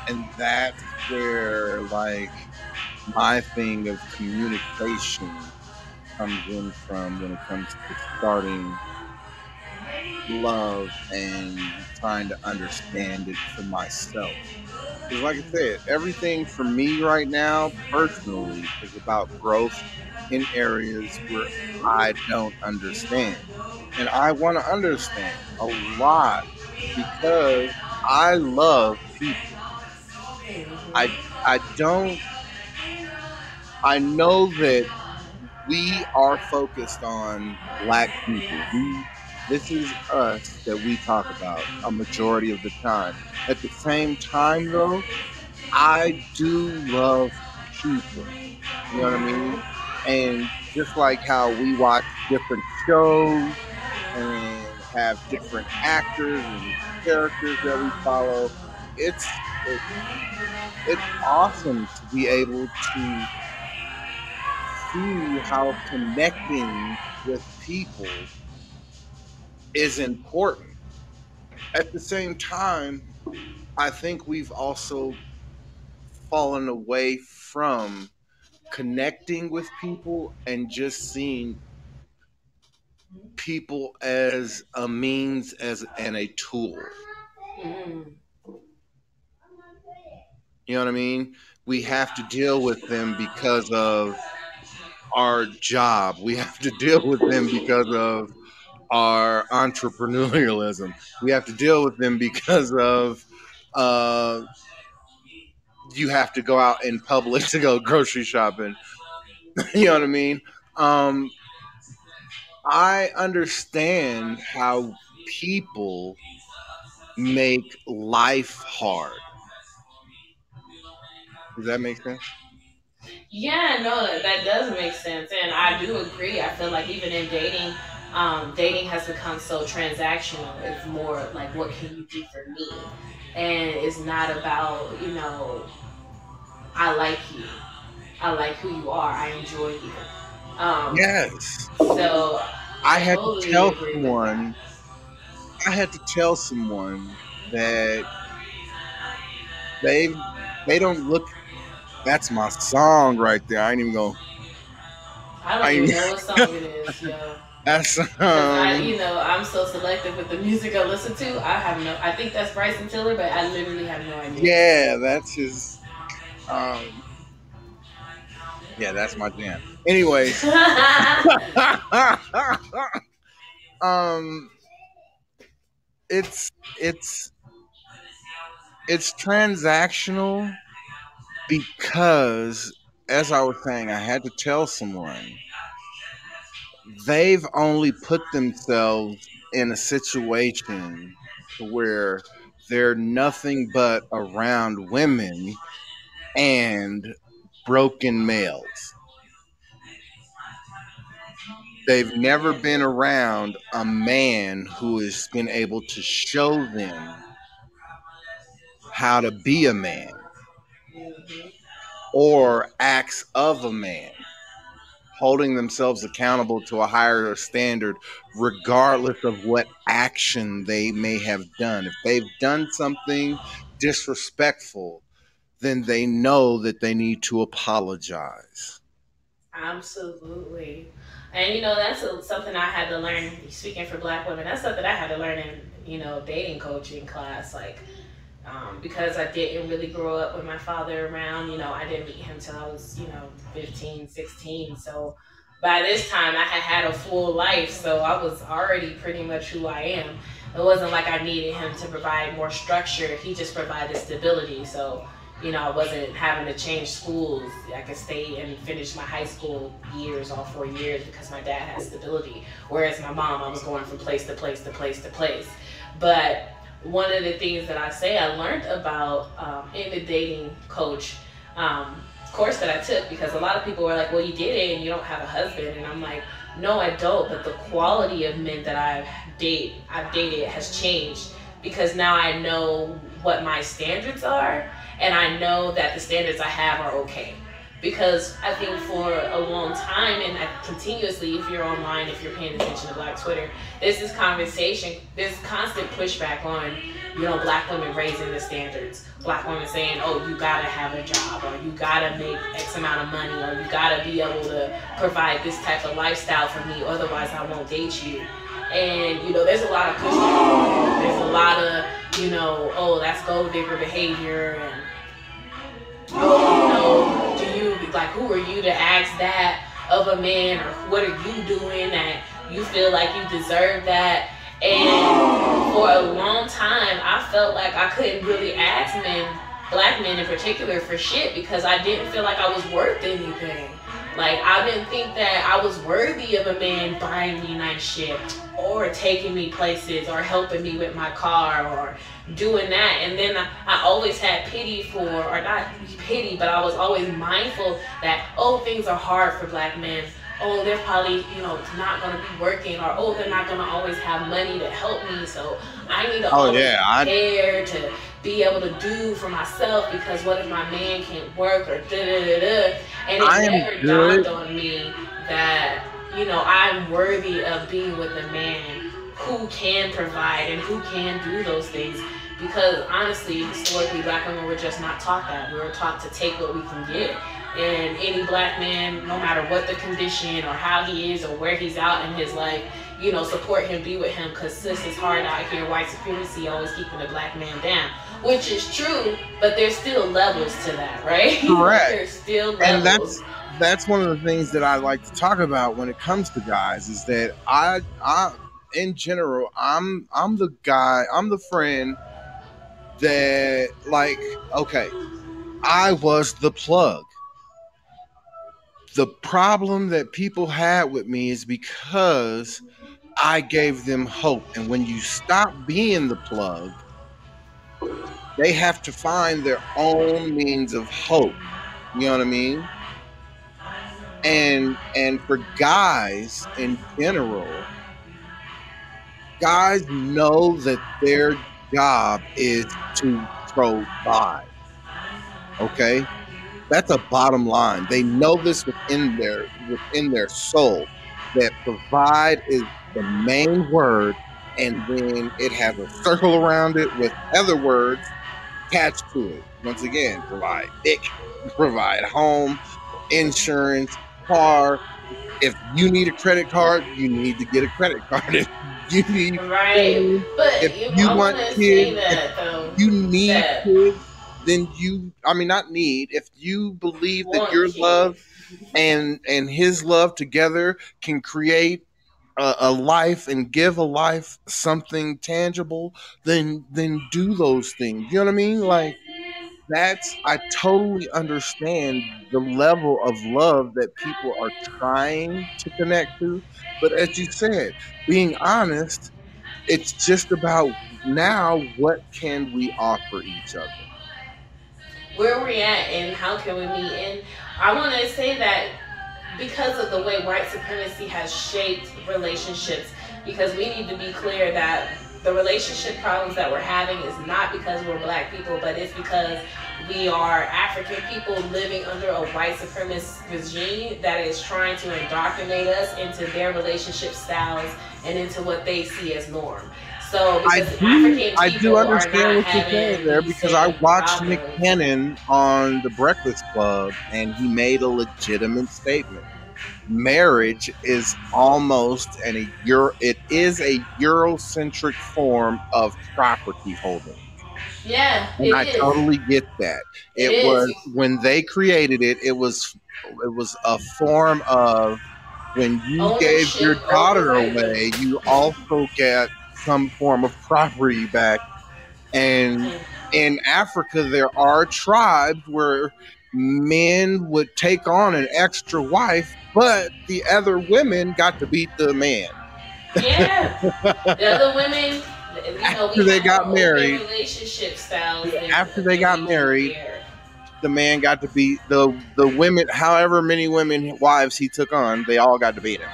And that's where, like, my thing of communication comes in from when it comes to starting love and trying to understand it for myself. Because like I said, everything for me right now, personally, is about growth in areas where I don't understand. And I want to understand a lot because I love people. I know that we are focused on Black people. This is us that we talk about a majority of the time. At the same time, though, I do love people. You know what I mean? And just like how we watch different shows and have different actors and characters that we follow, it's awesome to be able to see how connecting with people is important. At the same time, I think we've also fallen away from connecting with people and just seeing people as a means and a tool. You know what I mean? We have to deal with them because of our job. We have to deal with them because of our entrepreneurialism. We have to deal with them because of you have to go out in public to go grocery shopping. You know what I mean? I understand how people make life hard. Does that make sense? Yeah, no, that does make sense, and I do agree. I feel like even in dating, dating has become so transactional. It's more like, what can you do for me? And it's not about, I like you. I like who you are. I enjoy you. Yes. So I I had to totally tell agree with that. someone. I had to tell someone that they they don't look. That's my song right there. I ain't even gonna. I I don't ain't, even know what song it is, yo. that's Cause I'm so selective with the music I listen to. I have no. I think that's Bryson Tiller, but I literally have no idea. yeah, that's his. Um, yeah, that's my jam. Anyways, um, it's it's it's transactional because, as I was saying, I had to tell someone they've only put themselves in a situation where they're nothing but around women and broken males. They've never been around a man who has been able to show them how to be a man or acts of a man, holding themselves accountable to a higher standard, regardless of what action they may have done. If they've done something disrespectful, then they know that they need to apologize. Absolutely. And that's something I had to learn. Speaking for Black women, that's something I had to learn in dating coaching class. Like, because I didn't really grow up with my father around. I didn't meet him till I was 15, 16. So by this time, I had a full life. So I was already pretty much who I am. It wasn't like I needed him to provide more structure. He just provided stability. So I wasn't having to change schools. I could stay and finish my high school years, all 4 years, because my dad had stability. Whereas my mom, I was going from place to place to place to place. But one of the things that I learned about in the dating coach course that I took, because a lot of people were like, well, you did it and you don't have a husband. And I'm like, no, I don't. But the quality of men that I've dated has changed, because now I know what my standards are, and I know that the standards I have are okay. Because I think for a long time, and continuously, if you're online, if you're paying attention to Black Twitter, there's this conversation, there's constant pushback on, Black women raising the standards. Black women saying, oh, you gotta have a job, or you gotta make X amount of money, or you gotta be able to provide this type of lifestyle for me, otherwise I won't date you. And, there's a lot of pushback. There's a lot of, oh, that's gold digger behavior, and who are you to ask that of a man, or what are you doing that you feel like you deserve that? And for a long time, I felt like I couldn't really ask men, Black men in particular, for shit, because I didn't feel like I was worth anything. Like, I didn't think that I was worthy of a man buying me nice shit, or taking me places, or helping me with my car, or doing that. And then I always had pity for, or not pity, but I was always mindful that, oh, things are hard for Black men. Oh, they're probably, not going to be working, or, oh, they're not going to always have money to help me. So I need to prepare to be able to do for myself, because what if my man can't work, or da-da-da-da. And it never dawned on me that, I'm worthy of being with a man who can provide and who can do those things. Because honestly, historically, Black women were just not taught that. We were taught to take what we can get. And any Black man, no matter what the condition or how he is or where he's out in his life, support him, be with him, because sis, is hard out here. White supremacy always keeping the Black man down, which is true, but there's still levels to that, right? Correct. There's still levels. And that's one of the things that I like to talk about when it comes to guys, is that I in general, I'm the guy, I'm the friend that, like, okay, I was the plug. The problem that people had with me is because I gave them hope. And when you stop being the plug, they have to find their own means of hope. You know what I mean? And for guys in general, guys know that their job is to provide. Okay? That's a bottom line. They know this within their soul that provide is the main word, and then it has a circle around it with other words attached to it. Once again, provide provide home, insurance, car. If you need a credit card, you need to get a credit card. If you need Right. food, But if you I want want to kids, say if that though, you need that kids, then I mean, not need, if you believe that want your love kids. and his love together can create a life and give a life something tangible, then do those things. You know what I mean? Like, I totally understand the level of love that people are trying to connect to. But as you said, being honest, it's just about now, what can we offer each other? Where we're at and how can we meet. And I want to say that because of the way white supremacy has shaped relationships, because we need to be clear that the relationship problems that we're having is not because we're black people, but it's because we are African people living under a white supremacist regime that is trying to indoctrinate us into their relationship styles and into what they see as norm. So because African I do people are understand not what you're saying having there, these because I same watched Nick problems. Cannon on The Breakfast Club, and he made a legitimate statement. Marriage is almost it is a Eurocentric form of property holding. Yeah, And it I is. totally get that. It It is. was when they created it, it was a form of, when you gave Ownership your over daughter righting. away, you also get some form of property back. And in Africa, there are tribes where men would take on an extra wife, but the other women got to beat the man. Yeah. The other women, we After they have more got open married, relationship styles after they than got we do married, here. the man got to beat the women. However many women wives he took on, they all got to beat him.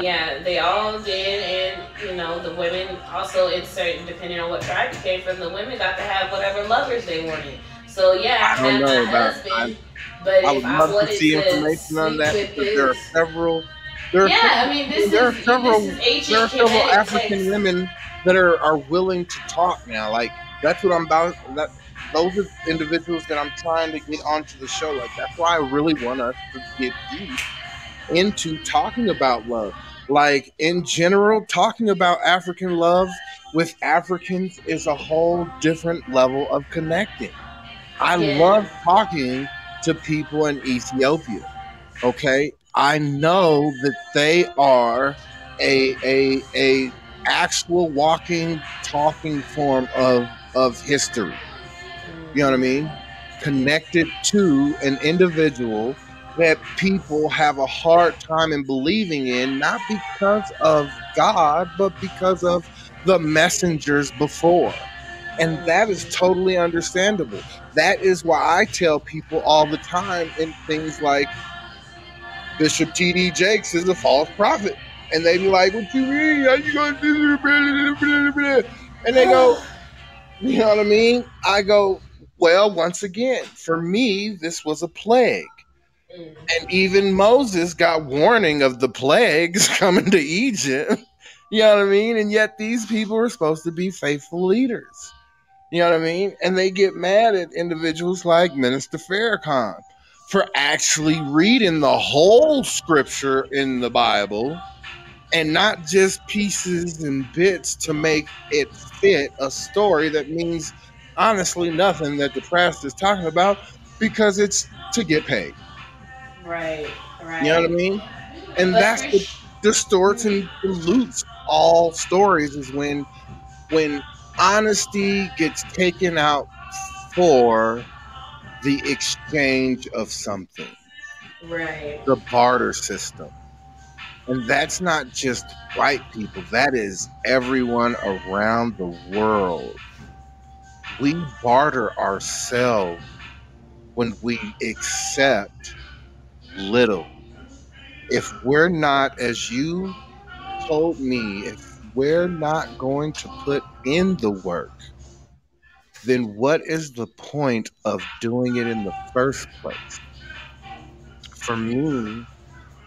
Yeah, they all did, and the women also, in certain, depending on what tribe you came from, the women got to have whatever lovers they wanted. So yeah, I I don't had my know about. husband, but I if would I love to wanted see to information on sleep that, with because there are his, several. There are yeah, I several. mean, this There is are this several. is There ancient are several kinetic African text. women that are willing to talk now. Like, that's what I'm about. That those are individuals that I'm trying to get onto the show. Like, that's why I really want us to get deep into talking about love. Like, in general, talking about African love with Africans is a whole different level of connecting. I love Yeah. talking to people in Ethiopia. Okay, I know that they are a actual walking, talking form of history. You know what I mean? Connected to an individual that people have a hard time in believing in, not because of God, but because of the messengers before. And that is totally understandable. That is why I tell people all the time in things like, Bishop T.D. Jakes is a false prophet. And they be like, what you mean? How you gonna do this? And they go, you know what I mean? I go, well, once again, for me, this was a plague. And even Moses got warning of the plagues coming to Egypt. You know what I mean? And yet these people are supposed to be faithful leaders. You know what I mean? And they get mad at individuals like Minister Farrakhan for actually reading the whole scripture in the Bible and not just pieces and bits to make it fit a story that means honestly nothing, that the press is talking about, because it's to get paid. Right. You know what I Right. mean? And But that's what distorts Mhm. and dilutes all stories, is when honesty gets taken out for the exchange of something, Right. the barter system. And that's not just white people, that is everyone around the world. We barter ourselves when we accept little. If we're not, as you told me, if we're not going to put in the work, then what is the point of doing it in the first place? For me,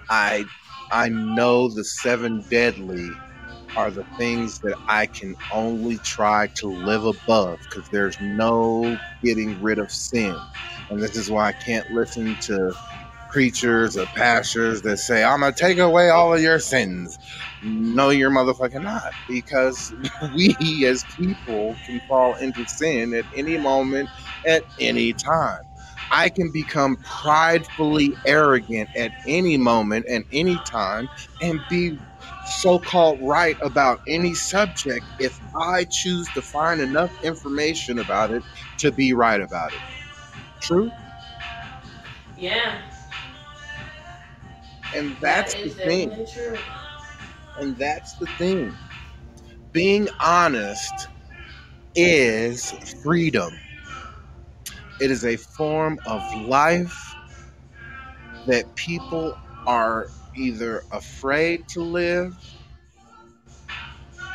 I I know the seven deadly are the things that I can only try to live above because there's no getting rid of sin. And this is why I can't listen to preachers or pastors that say, I'm going to take away all of your sins. No, you're motherfucking not. Because we as people can fall into sin at any moment, at any time. I can become pridefully arrogant at any moment and any time and be so-called right about any subject if I choose to find enough information about it to be right about it. True? Yeah. And That that's the is thing. definitely true. And that's the thing. Being honest is freedom. It is a form of life that people are either afraid to live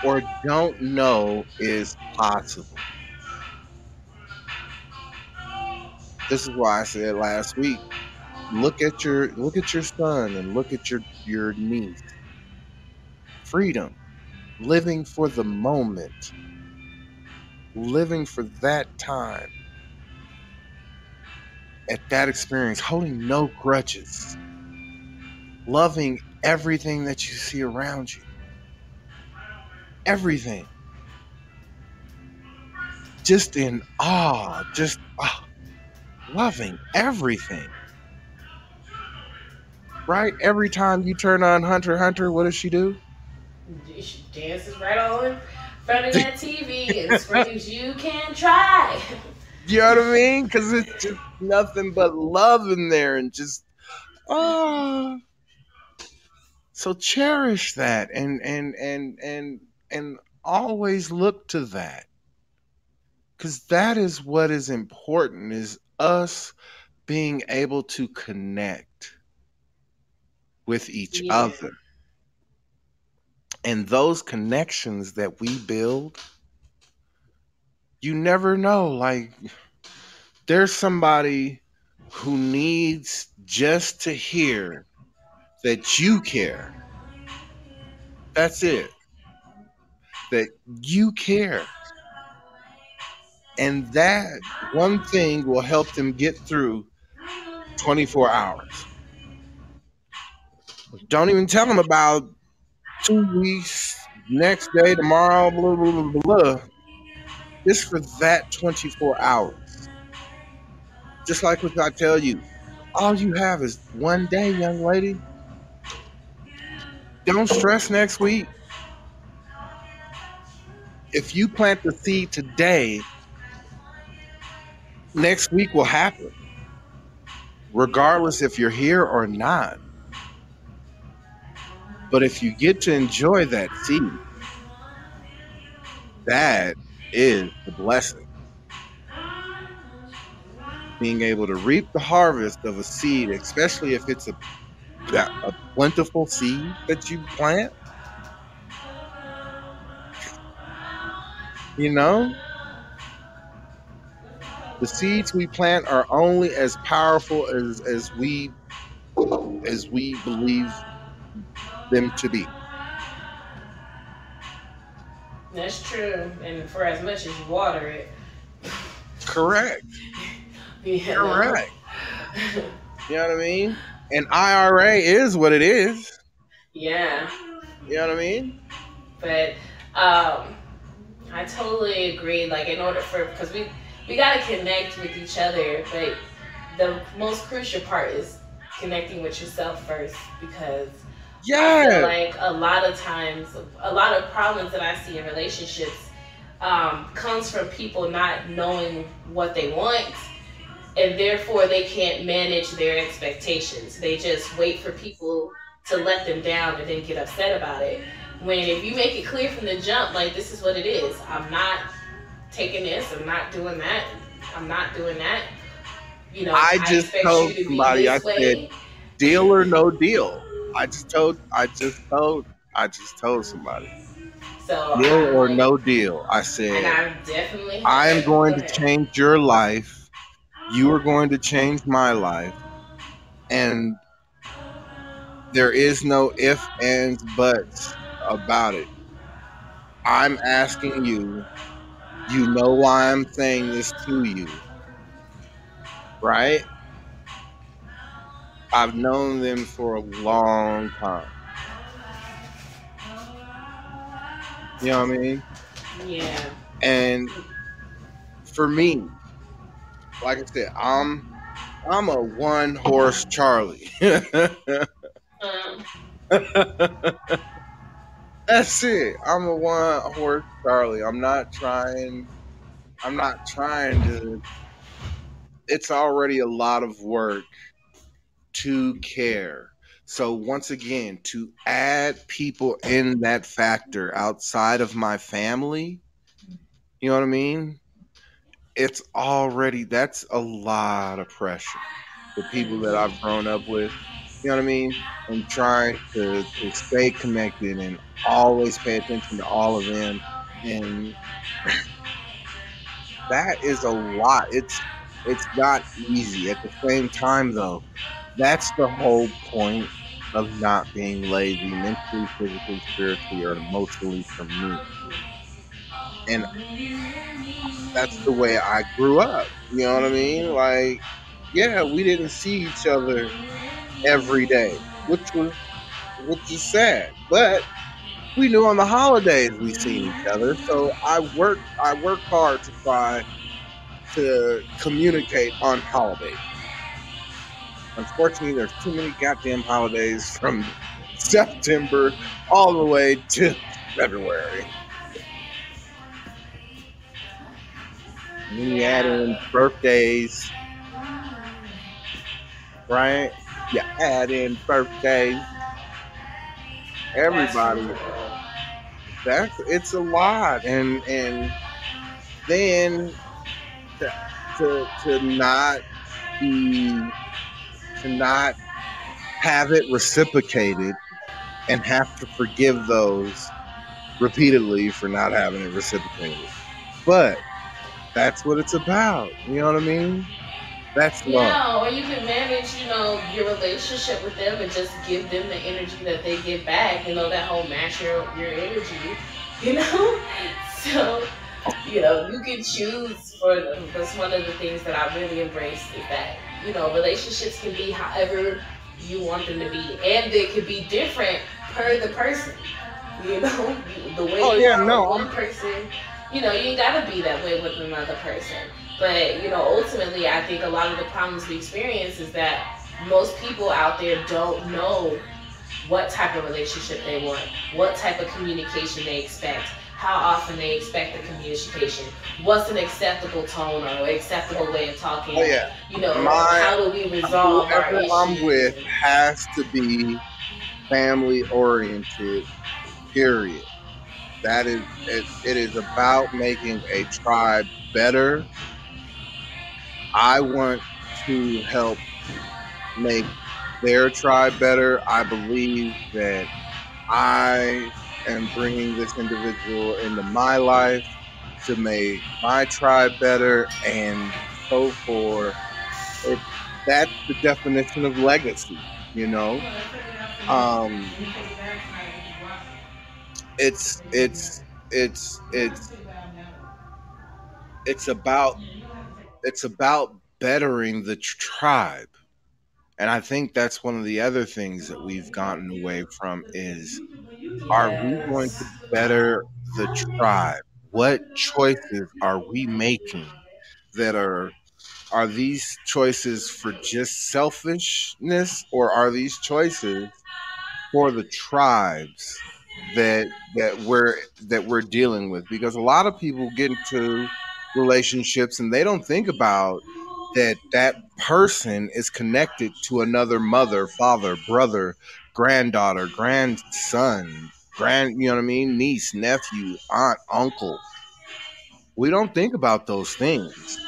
or don't know is possible. This is why I said last week, look at your son and look at your niece. Freedom, living for the moment, living for that time, at that experience, holding no grudges, loving everything that you see around you, everything, just in awe, just loving everything. Right? Every time you turn on Hunter x Hunter, what does she do? She dances right on in front of that TV and screams, "You can try." You know what I mean? Because it's just nothing but love in there and just so cherish that and always look to that. Because that is what is important, is us being able to connect with each other. And those connections that we build, you never know. Like, there's somebody who needs just to hear that you care. That's it. That you care. And that one thing will help them get through 24 hours. Don't even tell them about 2 weeks, next day, tomorrow, blah, blah, blah, blah. Just for that 24 hours. Just like what I tell you, all you have is one day, young lady. Don't stress next week. If you plant the seed today, next week will happen, regardless if you're here or not. But if you get to enjoy that seed, that is the blessing. Being able to reap the harvest of a seed, especially if it's a plentiful seed that you plant. You know? The seeds we plant are only as powerful as we believe them to be. That's true. And for as much as you water it. Correct. Yeah. Correct. You know what I mean? And IRA is what it is. Yeah. You know what I mean? But I totally agree. Like, in order for, because we got to connect with each other, but the most crucial part is connecting with yourself first, because I feel like a lot of times, a lot of problems that I see in relationships comes from people not knowing what they want, and therefore they can't manage their expectations. They just wait for people to let them down and then get upset about it. When if you make it clear from the jump, like, this is what it is. I'm not taking this. I'm not doing that. I'm not doing that. You know, I just told somebody, I said, deal or no deal. I just told somebody. So Deal I'm or like, no deal. I and said, I definitely I am go going to ahead. change your life. You are going to change my life. And there is no if, ands, buts about it. I'm asking you, you know why I'm saying this to you, right? I've known them for a long time. You know what I mean? Yeah. And for me, like I said, I'm a one horse Charlie. Um, That's it. I'm a one horse Charlie. I'm not trying to it's already a lot of work to care. So once again, to add people in that factor outside of my family, you know what I mean? It's already that's a lot of pressure. The people that I've grown up with, you know what I mean? And trying to stay connected and always pay attention to all of them. And that is a lot. It's not easy. At the same time though, that's the whole point of not being lazy mentally, physically, spiritually, or emotionally for me. And that's the way I grew up. You know what I mean? Like, yeah, we didn't see each other every day, which is sad. But we knew on the holidays we seen each other. So I work hard to try to communicate on holidays. Unfortunately, there's too many goddamn holidays from September all the way to February. And then you add yeah. in birthdays, right? You add in birthdays, That's true. everybody. It's a lot, and then to to not be to not have it reciprocated and have to forgive those repeatedly for not having it reciprocated. But that's what it's about. You know what I mean? That's love. Yeah, or you can manage, your relationship with them and just give them the energy that they give back. That whole match your energy. You know, so you can choose for them. That's one of the things that I really embrace is that relationships can be however you want them to be, and they could be different per the person. The way Oh you yeah, are with no, one person, you ain't gotta be that way with another person. But ultimately, I think a lot of the problems we experience is that most people out there don't know what type of relationship they want, what type of communication they expect, how often they expect the communication, what's an acceptable tone or acceptable way of talking. oh yeah. My How do we resolve our Whoever I'm issues? with has to be family oriented. Period. That is it. It is about making a tribe better. I want to help make their tribe better. I believe that I am bringing this individual into my life to make my tribe better, and so forth. It, that's the definition of legacy, you know. Um, it's it's it's it's it's about bettering the tribe, and I think that's one of the other things that we've gotten away from is are we going to Yes. better the tribe? What choices are we making that are these choices for just selfishness, or are these choices for the tribes that we're dealing with? Because a lot of people get into relationships and they don't think about that person is connected to another mother, father, brother, granddaughter, grandson, you know what I mean, niece, nephew, aunt, uncle. We don't think about those things.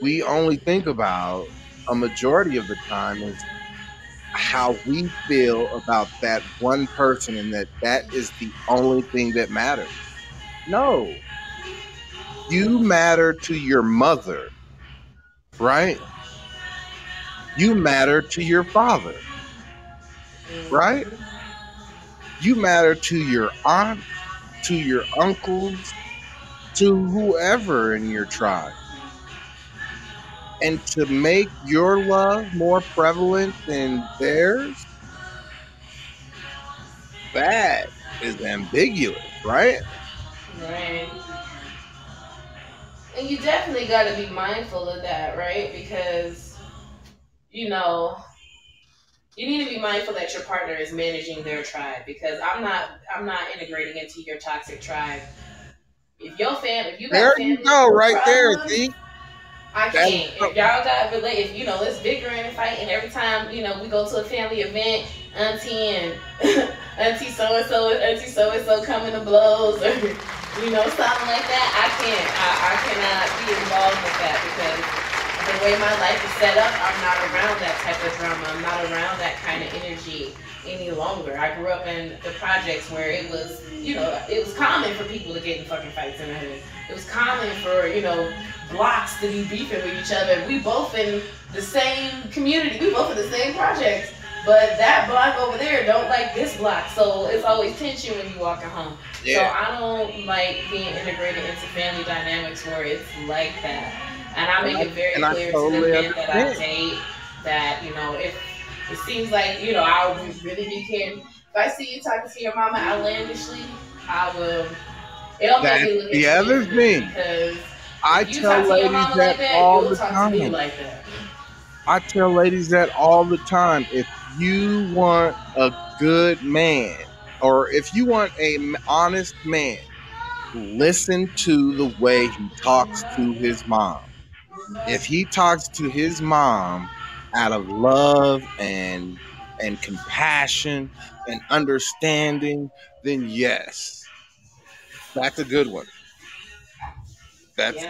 We only think about, a majority of the time, is how we feel about that one person and that is the only thing that matters. No, you matter to your mother, right? You matter to your father, right? You matter to your aunt, to your uncles, to whoever in your tribe. And to make your love more prevalent than theirs, that is ambiguous, right? Right. And you definitely got to be mindful of that, right? Because, you know, you need to be mindful that your partner is managing their tribe. Because I'm not integrating into your toxic tribe. If you got There you family go, right there. problems, See, I that's can't. If y'all got if it's bickering and fighting every time, we go to a family event, auntie and auntie so and so coming to blows or something like that. I cannot be involved with that because the way my life is set up, I'm not around that type of drama. I'm not around that kind of energy any longer. I grew up in the projects where it was common for people to get in fucking fights in the hood. It was common for, blocks to be beefing with each other. We both in the same community. We both in the same projects. But that block over there don't like this block. So it's always tension when you walking home. Yeah. So I don't like being integrated into family dynamics where it's like that. And I make it very clear to the men that I date that, if it seems like, I'll really be caring. If I see you talking to your mama outlandishly, I will. It'll make me look at the other thing. Because I tell ladies that all the time. I tell ladies that all the time. If you want a good man, or if you want an honest man, listen to the way he talks to his mom. If he talks to his mom out of love and compassion and understanding, then yes, that's a good one. That's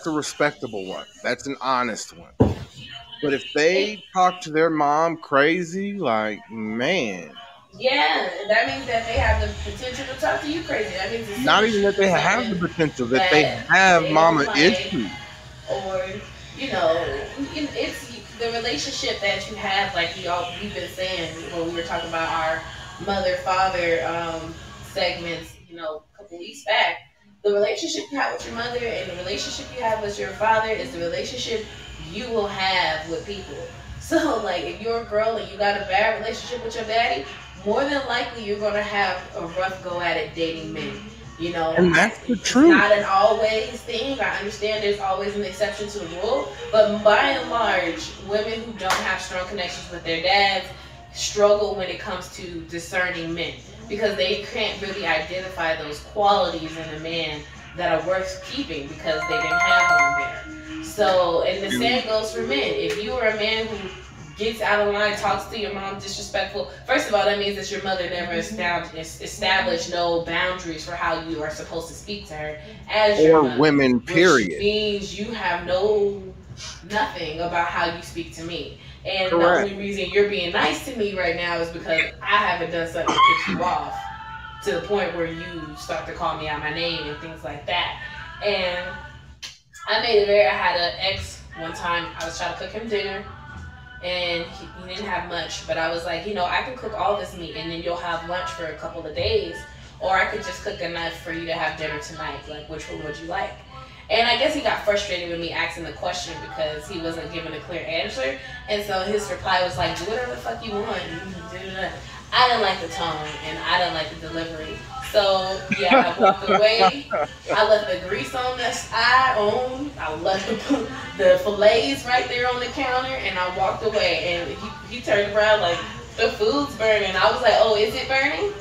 a respectable one. That's an honest one. But if they talk to their mom crazy, like, man. Yeah, that means that they have the potential to talk to you crazy. That means it's not even that they have the potential, that they have mama issues. Or, it's the relationship that you have, like we've been saying when we were talking about our mother-father segments, a couple weeks back. The relationship you have with your mother and the relationship you have with your father is the relationship you will have with people. So, like, if you're a girl and you got a bad relationship with your daddy, more than likely you're going to have a rough go at it dating men. And that's the truth. It's not an always thing. I understand there's always an exception to the rule. But by and large, women who don't have strong connections with their dads struggle when it comes to discerning men. Because they can't really identify those qualities in a man that are worth keeping because they didn't have one there. So, and the same goes for men. If you are a man who gets out of line, talks to your mom disrespectful, first of all, that means that your mother never established no boundaries for how you are supposed to speak to her as your mother. Or women, period. Which means you have nothing about how you speak to me. And Correct. The only reason you're being nice to me right now is because I haven't done something to piss you off to the point where you start to call me out my name and things like that. And I had an ex one time. I was trying to cook him dinner and he didn't have much, but I was like, I can cook all this meat and then you'll have lunch for a couple of days, or I could just cook enough for you to have dinner tonight. Like, which one would you like? And I guess he got frustrated with me asking the question because he wasn't giving a clear answer. And so his reply was like, do whatever the fuck you want. I didn't like the tone and I didn't like the delivery. So, yeah, I walked away. I left the grease on the side on. I left the fillets right there on the counter and I walked away. And he turned around like, the food's burning. I was like, oh, is it burning?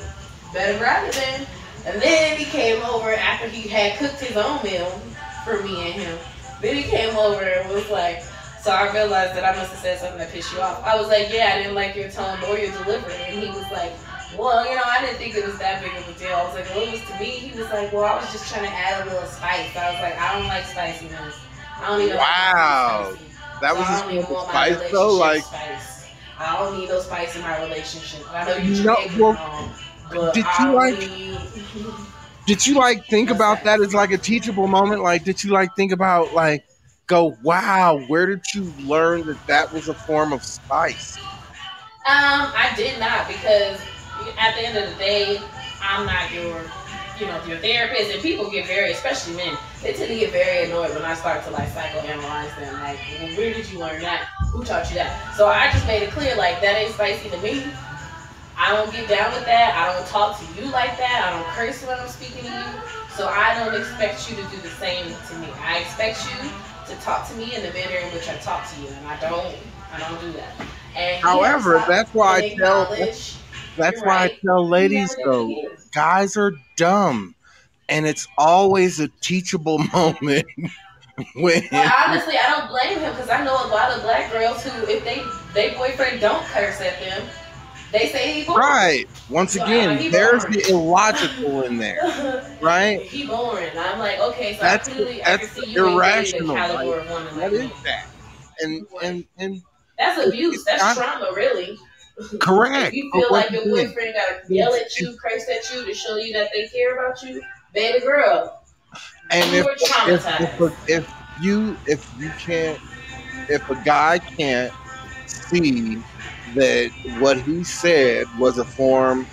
Better grab it then. And then he came over after he had cooked his own meal for me and him. Then he came over and was like, so I realized that I must have said something that pissed you off. I was like, yeah, I didn't like your tone or your delivery. And he was like, well, I didn't think it was that big of a deal. I was like, well, it was to me. He was like, well, I was just trying to add a little spice. I was like, I don't like spiciness. I don't even wow. like spicy. That was just spice though? Like, spice. I don't need no spice in my relationship. I know you No, Jamaican well, and all, but did I you don't like need did you like think no about that spice. as like a teachable moment? Like, did you like think about like go, wow, where did you learn that that was a form of spice? I did not, because at the end of the day, I'm not your therapist, and people get very, especially men, they tend to get very annoyed when I start to like psychoanalyze them. Like, well, where did you learn that? Who taught you that? So I just made it clear, like, that ain't spicy to me. I don't get down with that. I don't talk to you like that. I don't curse when I'm speaking to you. So I don't expect you to do the same to me. I expect you to talk to me in the manner in which I talk to you, and I don't do that. And he had to However, stop and acknowledge. that's You're why I right. tell You never ladies did it though, again. guys are dumb. And it's always a teachable moment when But honestly, I don't blame him, because I know a lot of black girls who, if they boyfriend don't curse at them, they say he boring. right. Once So I'm like, again, he there's boring. the illogical in there, right? He boring. I'm like, okay, so That's I can that's see you ain't dated a irrational. caliber Like, of woman what like is me. that? And Right. and That's abuse. it's That's not trauma, really. If correct. you But feel once like your again, boyfriend gotta yell it's, at you, curse at you to show you that they care about you, baby girl, and you were traumatized. if you can't, if a guy can't see that what he said wasn't a form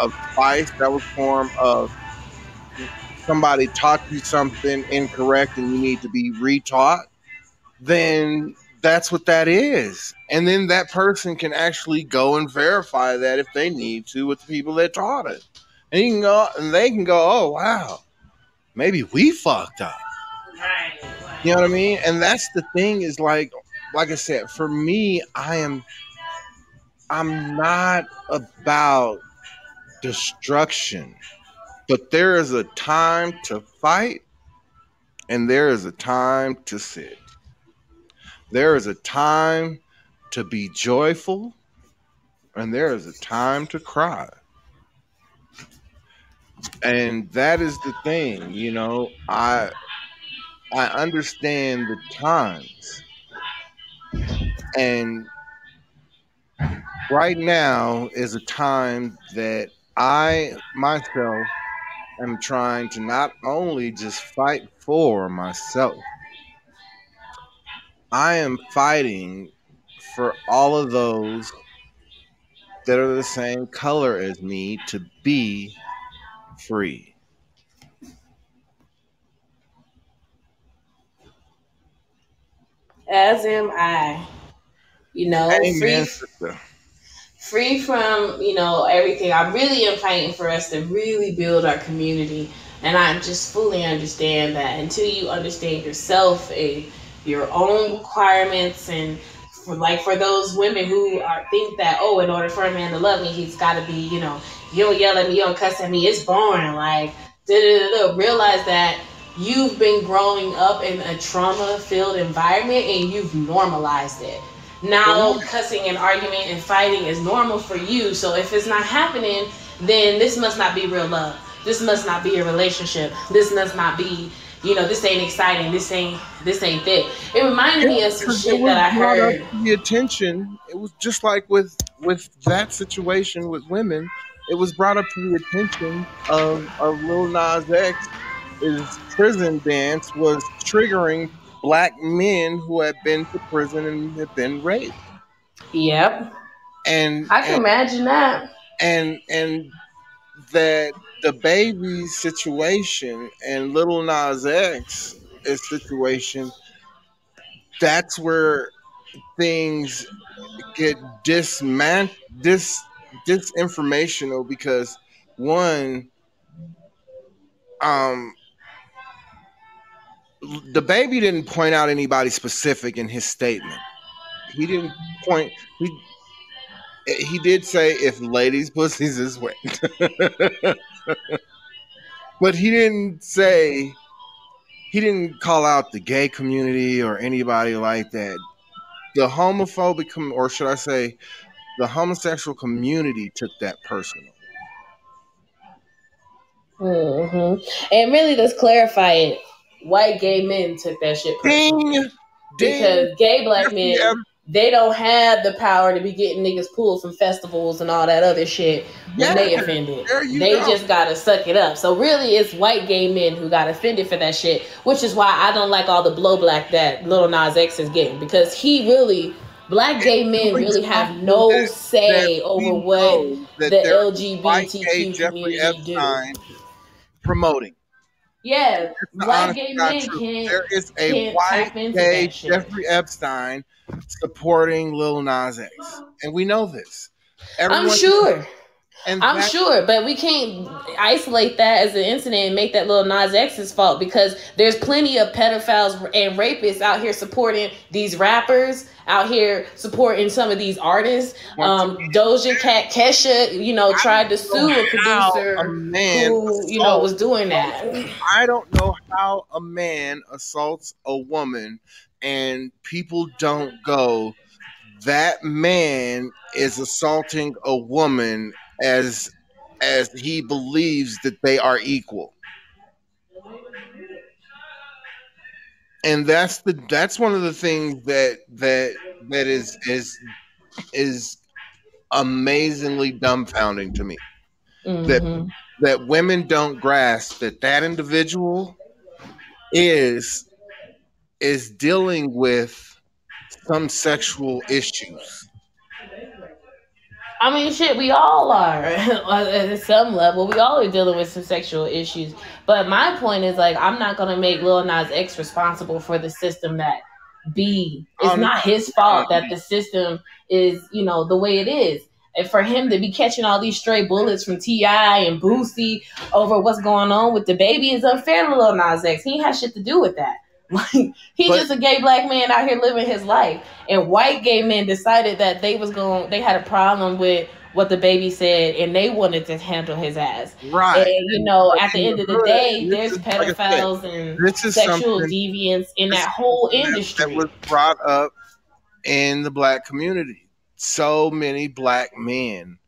of spice, that was a form of somebody taught you something incorrect and you need to be retaught, then that's what that is. And then that person can actually go and verify that if they need to with the people that taught it. And you can go and they can go, oh wow, maybe we fucked up. Right. You know what I mean? And that's the thing is like I said, for me, I'm not about destruction. But there is a time to fight and there is a time to sit. There is a time to be joyful and there is a time to cry. And that is the thing, you know, I understand the times. And right now is a time that I myself am trying to not only just fight for myself, I am fighting for all of those that are the same color as me to be free. As am I. You know, Amen, sister. free from everything. I really am fighting for us to really build our community, and I just fully understand that until you understand yourself and your own requirements, and for those women who think that, oh, in order for a man to love me, he's got to be, you don't yell at me, you don't cuss at me, it's boring, like da da da da. Realize that you've been growing up in a trauma filled environment and you've normalized it. Now cussing and arguing and fighting is normal for you. So if it's not happening, then this must not be real love. This must not be a relationship. This must not be, this ain't exciting. This ain't it. It reminded me of some shit that I heard. The attention. It was just like with that situation with women. It was brought up to the attention of Lil Nas X. His prison dance was triggering black men who had been to prison and had been raped. Yep. And I can imagine that. And that the baby situation and Little Nas X situation, that's where things get disinformational because one, the baby didn't point out anybody specific in his statement. He didn't point. He did say if ladies' pussies is wet, but he didn't say. He didn't call out the gay community or anybody like that. The homophobic, or should I say, the homosexual community took that personal. Mm-hmm. And really, let's clarify it. White gay men took that shit personal. Ding! Because gay black men they don't have the power to be getting niggas pulled from festivals and all that other shit when they offended. They just gotta suck it up. So really, it's white gay men who got offended for that shit, which is why I don't like all the blowback that Lil Nas X is getting, because black gay men really have no say over what the LGBTQ community do. Promoting. Yeah, black gay men can't. There is a white gay Jeffrey Epstein supporting Lil Nas X, and we know this. I'm sure, but we can't isolate that as an incident and make that Lil Nas X's fault, because there's plenty of pedophiles and rapists out here supporting these rappers, out here supporting some of these artists. Doja Cat, Kesha, tried to sue a producer who, was doing that. I don't know how a man assaults a woman and people don't go, that man is assaulting a woman as he believes that they are equal. And that's one of the things that is amazingly dumbfounding to me. Mm-hmm. That women don't grasp that individual is dealing with some sexual issues. I mean, shit, we all are at some level. We all are dealing with some sexual issues. But my point is, like, I'm not going to make Lil Nas X responsible for the system that it's not his fault that the system is, the way it is. And for him to be catching all these stray bullets from T.I. and Boosie over what's going on with the baby is unfair to Lil Nas X. He has shit to do with that. Like, he's just a gay black man out here living his life, and white gay men decided that they had a problem with what the baby said, and they wanted to handle his ass. Right. And at the end of the day, there's pedophiles and sexual deviants in that whole industry. That was brought up in the black community. So many black men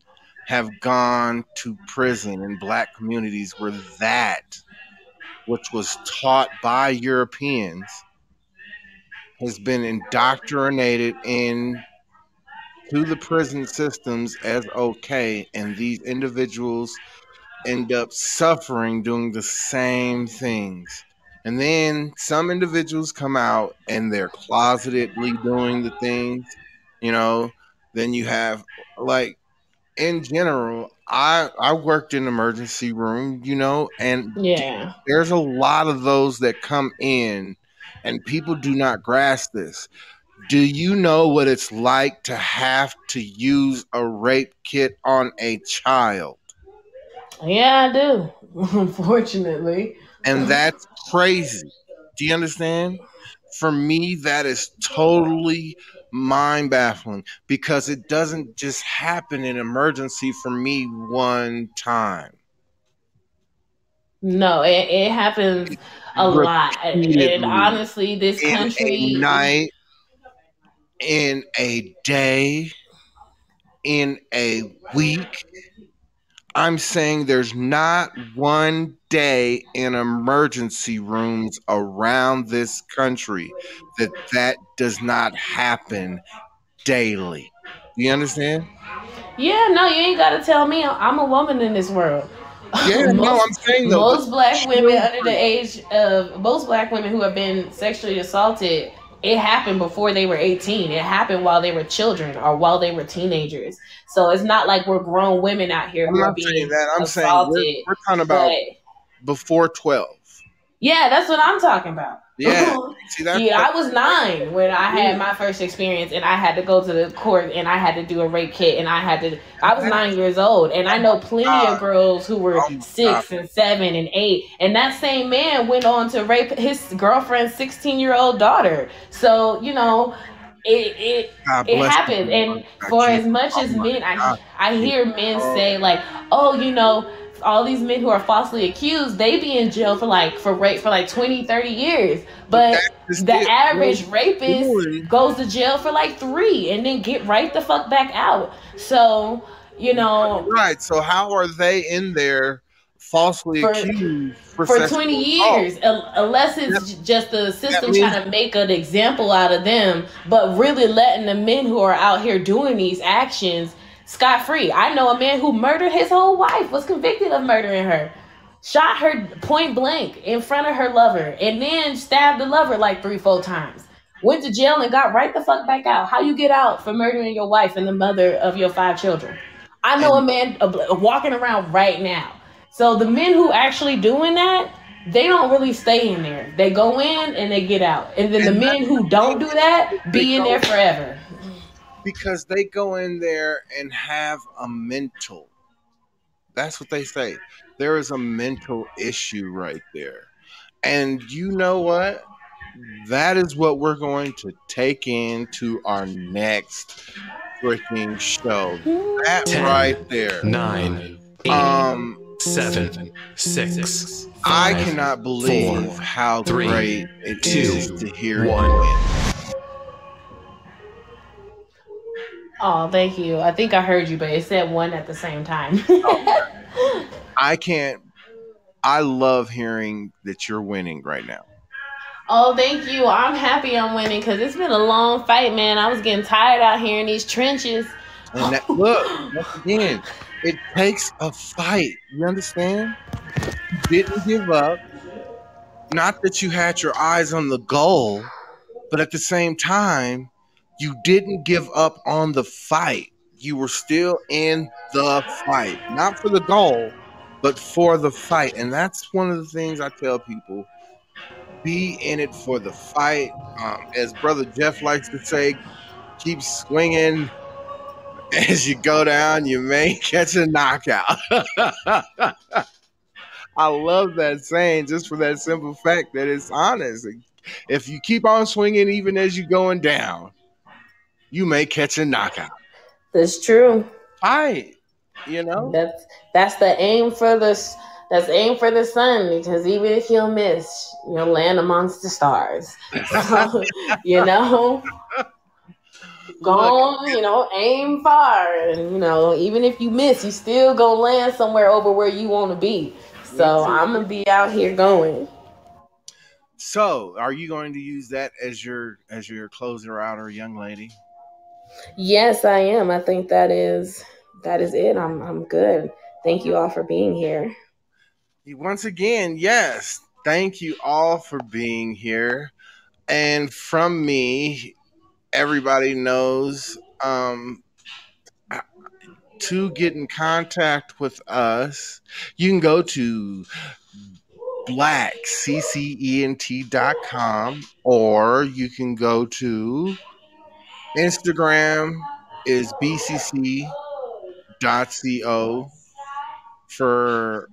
have gone to prison in black communities where which was taught by Europeans, has been indoctrinated into the prison systems as okay, and these individuals end up suffering doing the same things. And then some individuals come out and they're closetedly doing the things, Then you have, like, in general, I worked in emergency room, and there's a lot of those that come in, and people do not grasp this. Do you know what it's like to have to use a rape kit on a child? Yeah, I do, unfortunately. And that's crazy. Do you understand? For me, that is totally mind-baffling, because it doesn't just happen in emergency for me one time. No, it happens a lot. And honestly, this country... In a night, in a day, in a week. I'm saying there's not one day in emergency rooms around this country that does not happen daily. Do you understand? Yeah, no, you ain't got to tell me. I'm a woman in this world. Yeah, I'm saying though. Most black women under the age of, most black women who have been sexually assaulted, it happened before they were 18. It happened while they were children or while they were teenagers. So it's not like we're grown women out here who are being assaulted. Saying we're talking about before 12. Yeah, that's what I'm talking about. Yeah. See, I was 9 when I had my first experience, and I had to go to the court, and I had to do a rape kit, and I was 9 years old, and I know plenty of girls who were 6 and 7 and 8, and that same man went on to rape his girlfriend's 16-year-old daughter. So, it happened. And for as much as men, I hear men say, like, all these men who are falsely accused, they be in jail for rape for 20, 30 years. But the average rapist goes to jail for 3 and then get right the fuck back out. So, Right. So how are they in there falsely for accused for for 20 sexual assault. years, unless That, it's just the that system means trying to make an example out of them, but really letting the men who are out here doing these actions scot free. I know a man who murdered his whole wife, was convicted of murdering her, shot her point blank in front of her lover, and then stabbed the lover like 3, 4 times. Went to jail and got right the fuck back out. How you get out for murdering your wife and the mother of your 5 children? I know a and man walking around right now. So the men who actually doing that, they don't really stay in there. They go in and they get out. And then the and men that's the who don't thing do that is they be in there go forever. because they go in there and have a mental. That's what they say. There is a mental issue right there. And you know what? That is what we're going to take into our next freaking show. That 10, right there. 9, 8, Um, 7, 6, I 5, cannot believe 4, how 3, great it is 2, to hear 1. you win. Oh, thank you. I think I heard you, but it said one at the same time. I can't. I love hearing that you're winning right now. Oh, thank you. I'm happy I'm winning because it's been a long fight, man. I was getting tired out here in these trenches. And that, look, once again, it takes a fight. You understand? You didn't give up. Not that you had your eyes on the goal, but at the same time, you didn't give up on the fight. You were still in the fight, not for the goal, but for the fight. And that's one of the things I tell people: be in it for the fight. As Brother Jeff likes to say, keep swinging. As you go down, you may catch a knockout. I love that saying just for that simple fact that it's honest. If you keep on swinging, even as you're going down, you may catch a knockout. That's true. Fight, you know? That's the aim for this. That's aim for the sun because even if you'll miss, you'll land amongst the stars. So, you know, Look, aim far, and even if you miss, you still gonna land somewhere over where you want to be. So I'm gonna be out here going. So, are you going to use that as your closer outer, young lady? Yes, I am. I think that is it. I'm good. Thank you all for being here. Once again, yes. Thank you all for being here. And from me, everybody knows to get in contact with us, you can go to blackccent.com or you can go to Instagram is bcc.co. For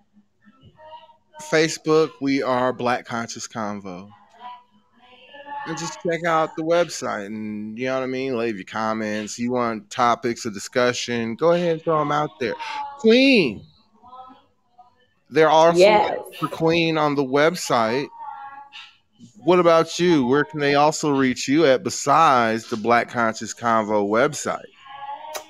Facebook, we are Black Conscious Convo. And just check out the website and, you know what I mean? Leave your comments. You want topics of discussion, go ahead and throw them out there. Queen. They're also Yes. for Queen on the website. What about you? Where can they also reach you at besides the Black Conscious Convo website?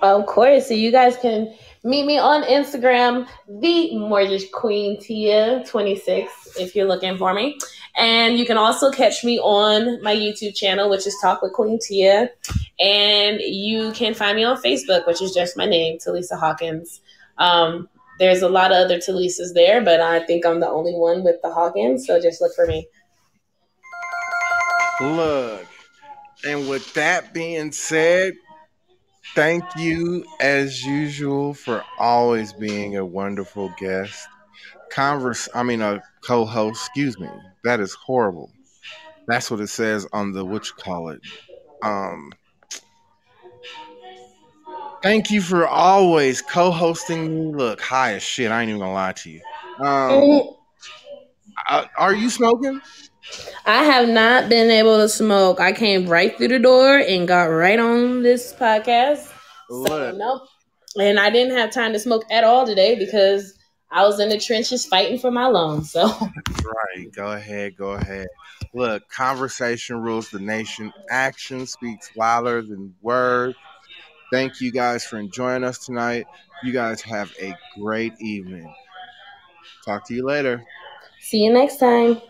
Of course. So you guys can meet me on Instagram, the Mortgage Queen Tia 26, if you're looking for me. And you can also catch me on my YouTube channel, which is Talk with Queen Tia. And you can find me on Facebook, which is just my name, Talisa Hawkins. There's a lot of other Talisas there, but I think I'm the only one with the Hawkins. So just look for me. Look. And with that being said, thank you as usual for always being a wonderful guest. A co-host, excuse me. That is horrible. That's what it says on the thank you for always co-hosting me. Look, high as shit. I ain't even gonna lie to you. Are you smoking? I have not been able to smoke. I came right through the door and got right on this podcast. So, no. And I didn't have time to smoke at all today because I was in the trenches fighting for my lungs. So that's right. Go ahead. Look, conversation rules the nation. Action speaks louder than words. Thank you guys for enjoying us tonight. You guys have a great evening. Talk to you later. See you next time.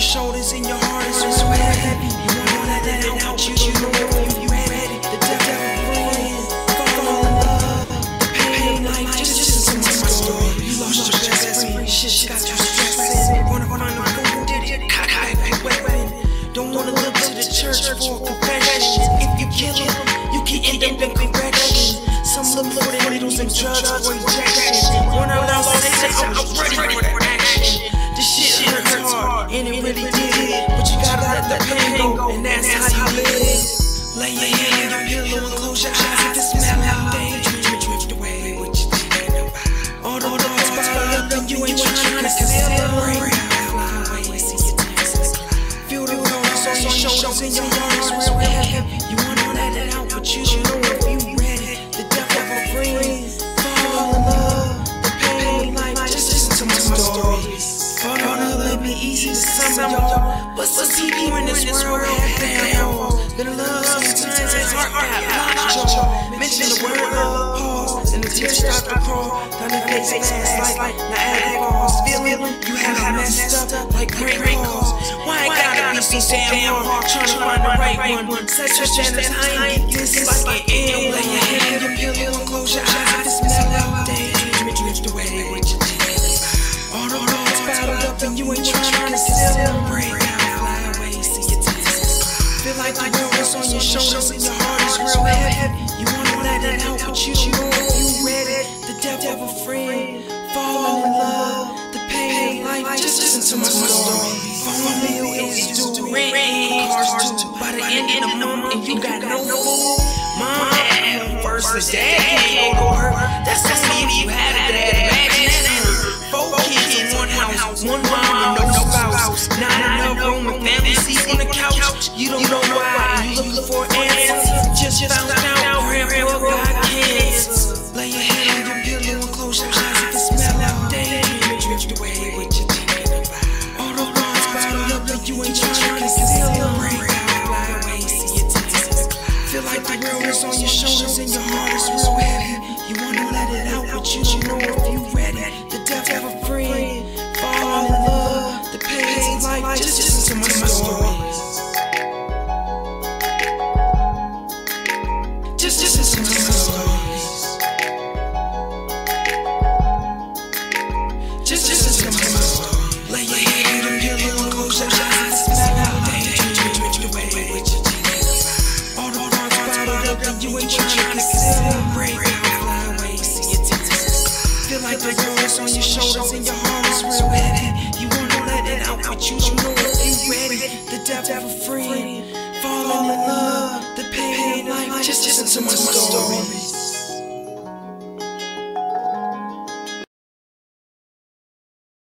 Shoulders and your heart is so heavy. You wanna let it out, you don't know if you ready. The devil friend, fall in love. The pain of life, just listen to my story. You lost your best friend, shit got you stressing. Wanna find a fool, did it, cock back, weapon. Don't wanna look to the church for confession. If you kill him, you can end up in correction. Some look for the needles and drugs for injection. When I lost sensation, I'm ready for the action. This shit hurts hard, and it really did. But you gotta let the pain go, and that's how you live. Lay your head on your pillow and close your eyes. If it smell like daydream, drift away. What you thinking about? All the dogs bottled up and you ain't trying to conceal them. Fly away, see your tears in the cloud. Feel the rollers on your shoulders and your heart is real heavy. You wanna let it out, but you don't know if you ready. The devil free, fall in love. The pain like just listen to my stories. Hold on, let me easy to some y'all. But some people in this world have down. Gonna love sometimes it's hard got locked jaw. Mention the word love, pause, and the tears start to crawl down the face fast like Niagara Falls. Feeling you have messed up like great calls. Why I gotta be so damn hard trying to find the right one? Such a standard time, this is like an ill. Lay your head on your pillow and close your eyes. This smell out daydream, drift away. What you thinking about? All the dogs bottled up and you ain't trying to conceal them. Break out, fly away, see your tears. Feel like the world is on your shoulders and your heart is real heavy. You wanna let it out, but you don't know if you ready. The devil friend, falling in love. The pain of life, just listen to my story. Phone bill is due, rent and cars due. By the end of the month, and you got no food. Mom at home versus dad can't go to work. That's only if you had a dad. Imagine that. 4 kids in one house, one mom and no spouse. Not enough room and family seats on the couch. You don't know why, you looking for answers. Just found out, grandpa got cancer. Lay your head on your pillow and close your eyes. If it smell out daydream, drift away. What you thinking about? All the dogs bottled up and you ain't trying to conceal them. Break out, fly away, see your tears in the cloud. Feel like the world is on your shoulders and your heart is real heavy. You wanna let it out, but you don't know if you ready. The devil friend, fall in love. The pain of life, just listen to my stories. Just listen to my stories. Just listen to my stories. Lay your head on the pillow and close your eyes. Smell out daydream, drift away. What you thinking about? All the dogs bottled up and you ain't trying to conceal them. Break out, fly away, see your tears. Feel like the world is on your shoulders and your heart is real heavy. You wanna let it out, but you don't know if you ready. The devil friend, falling in love. The pain of life, just listen to my story.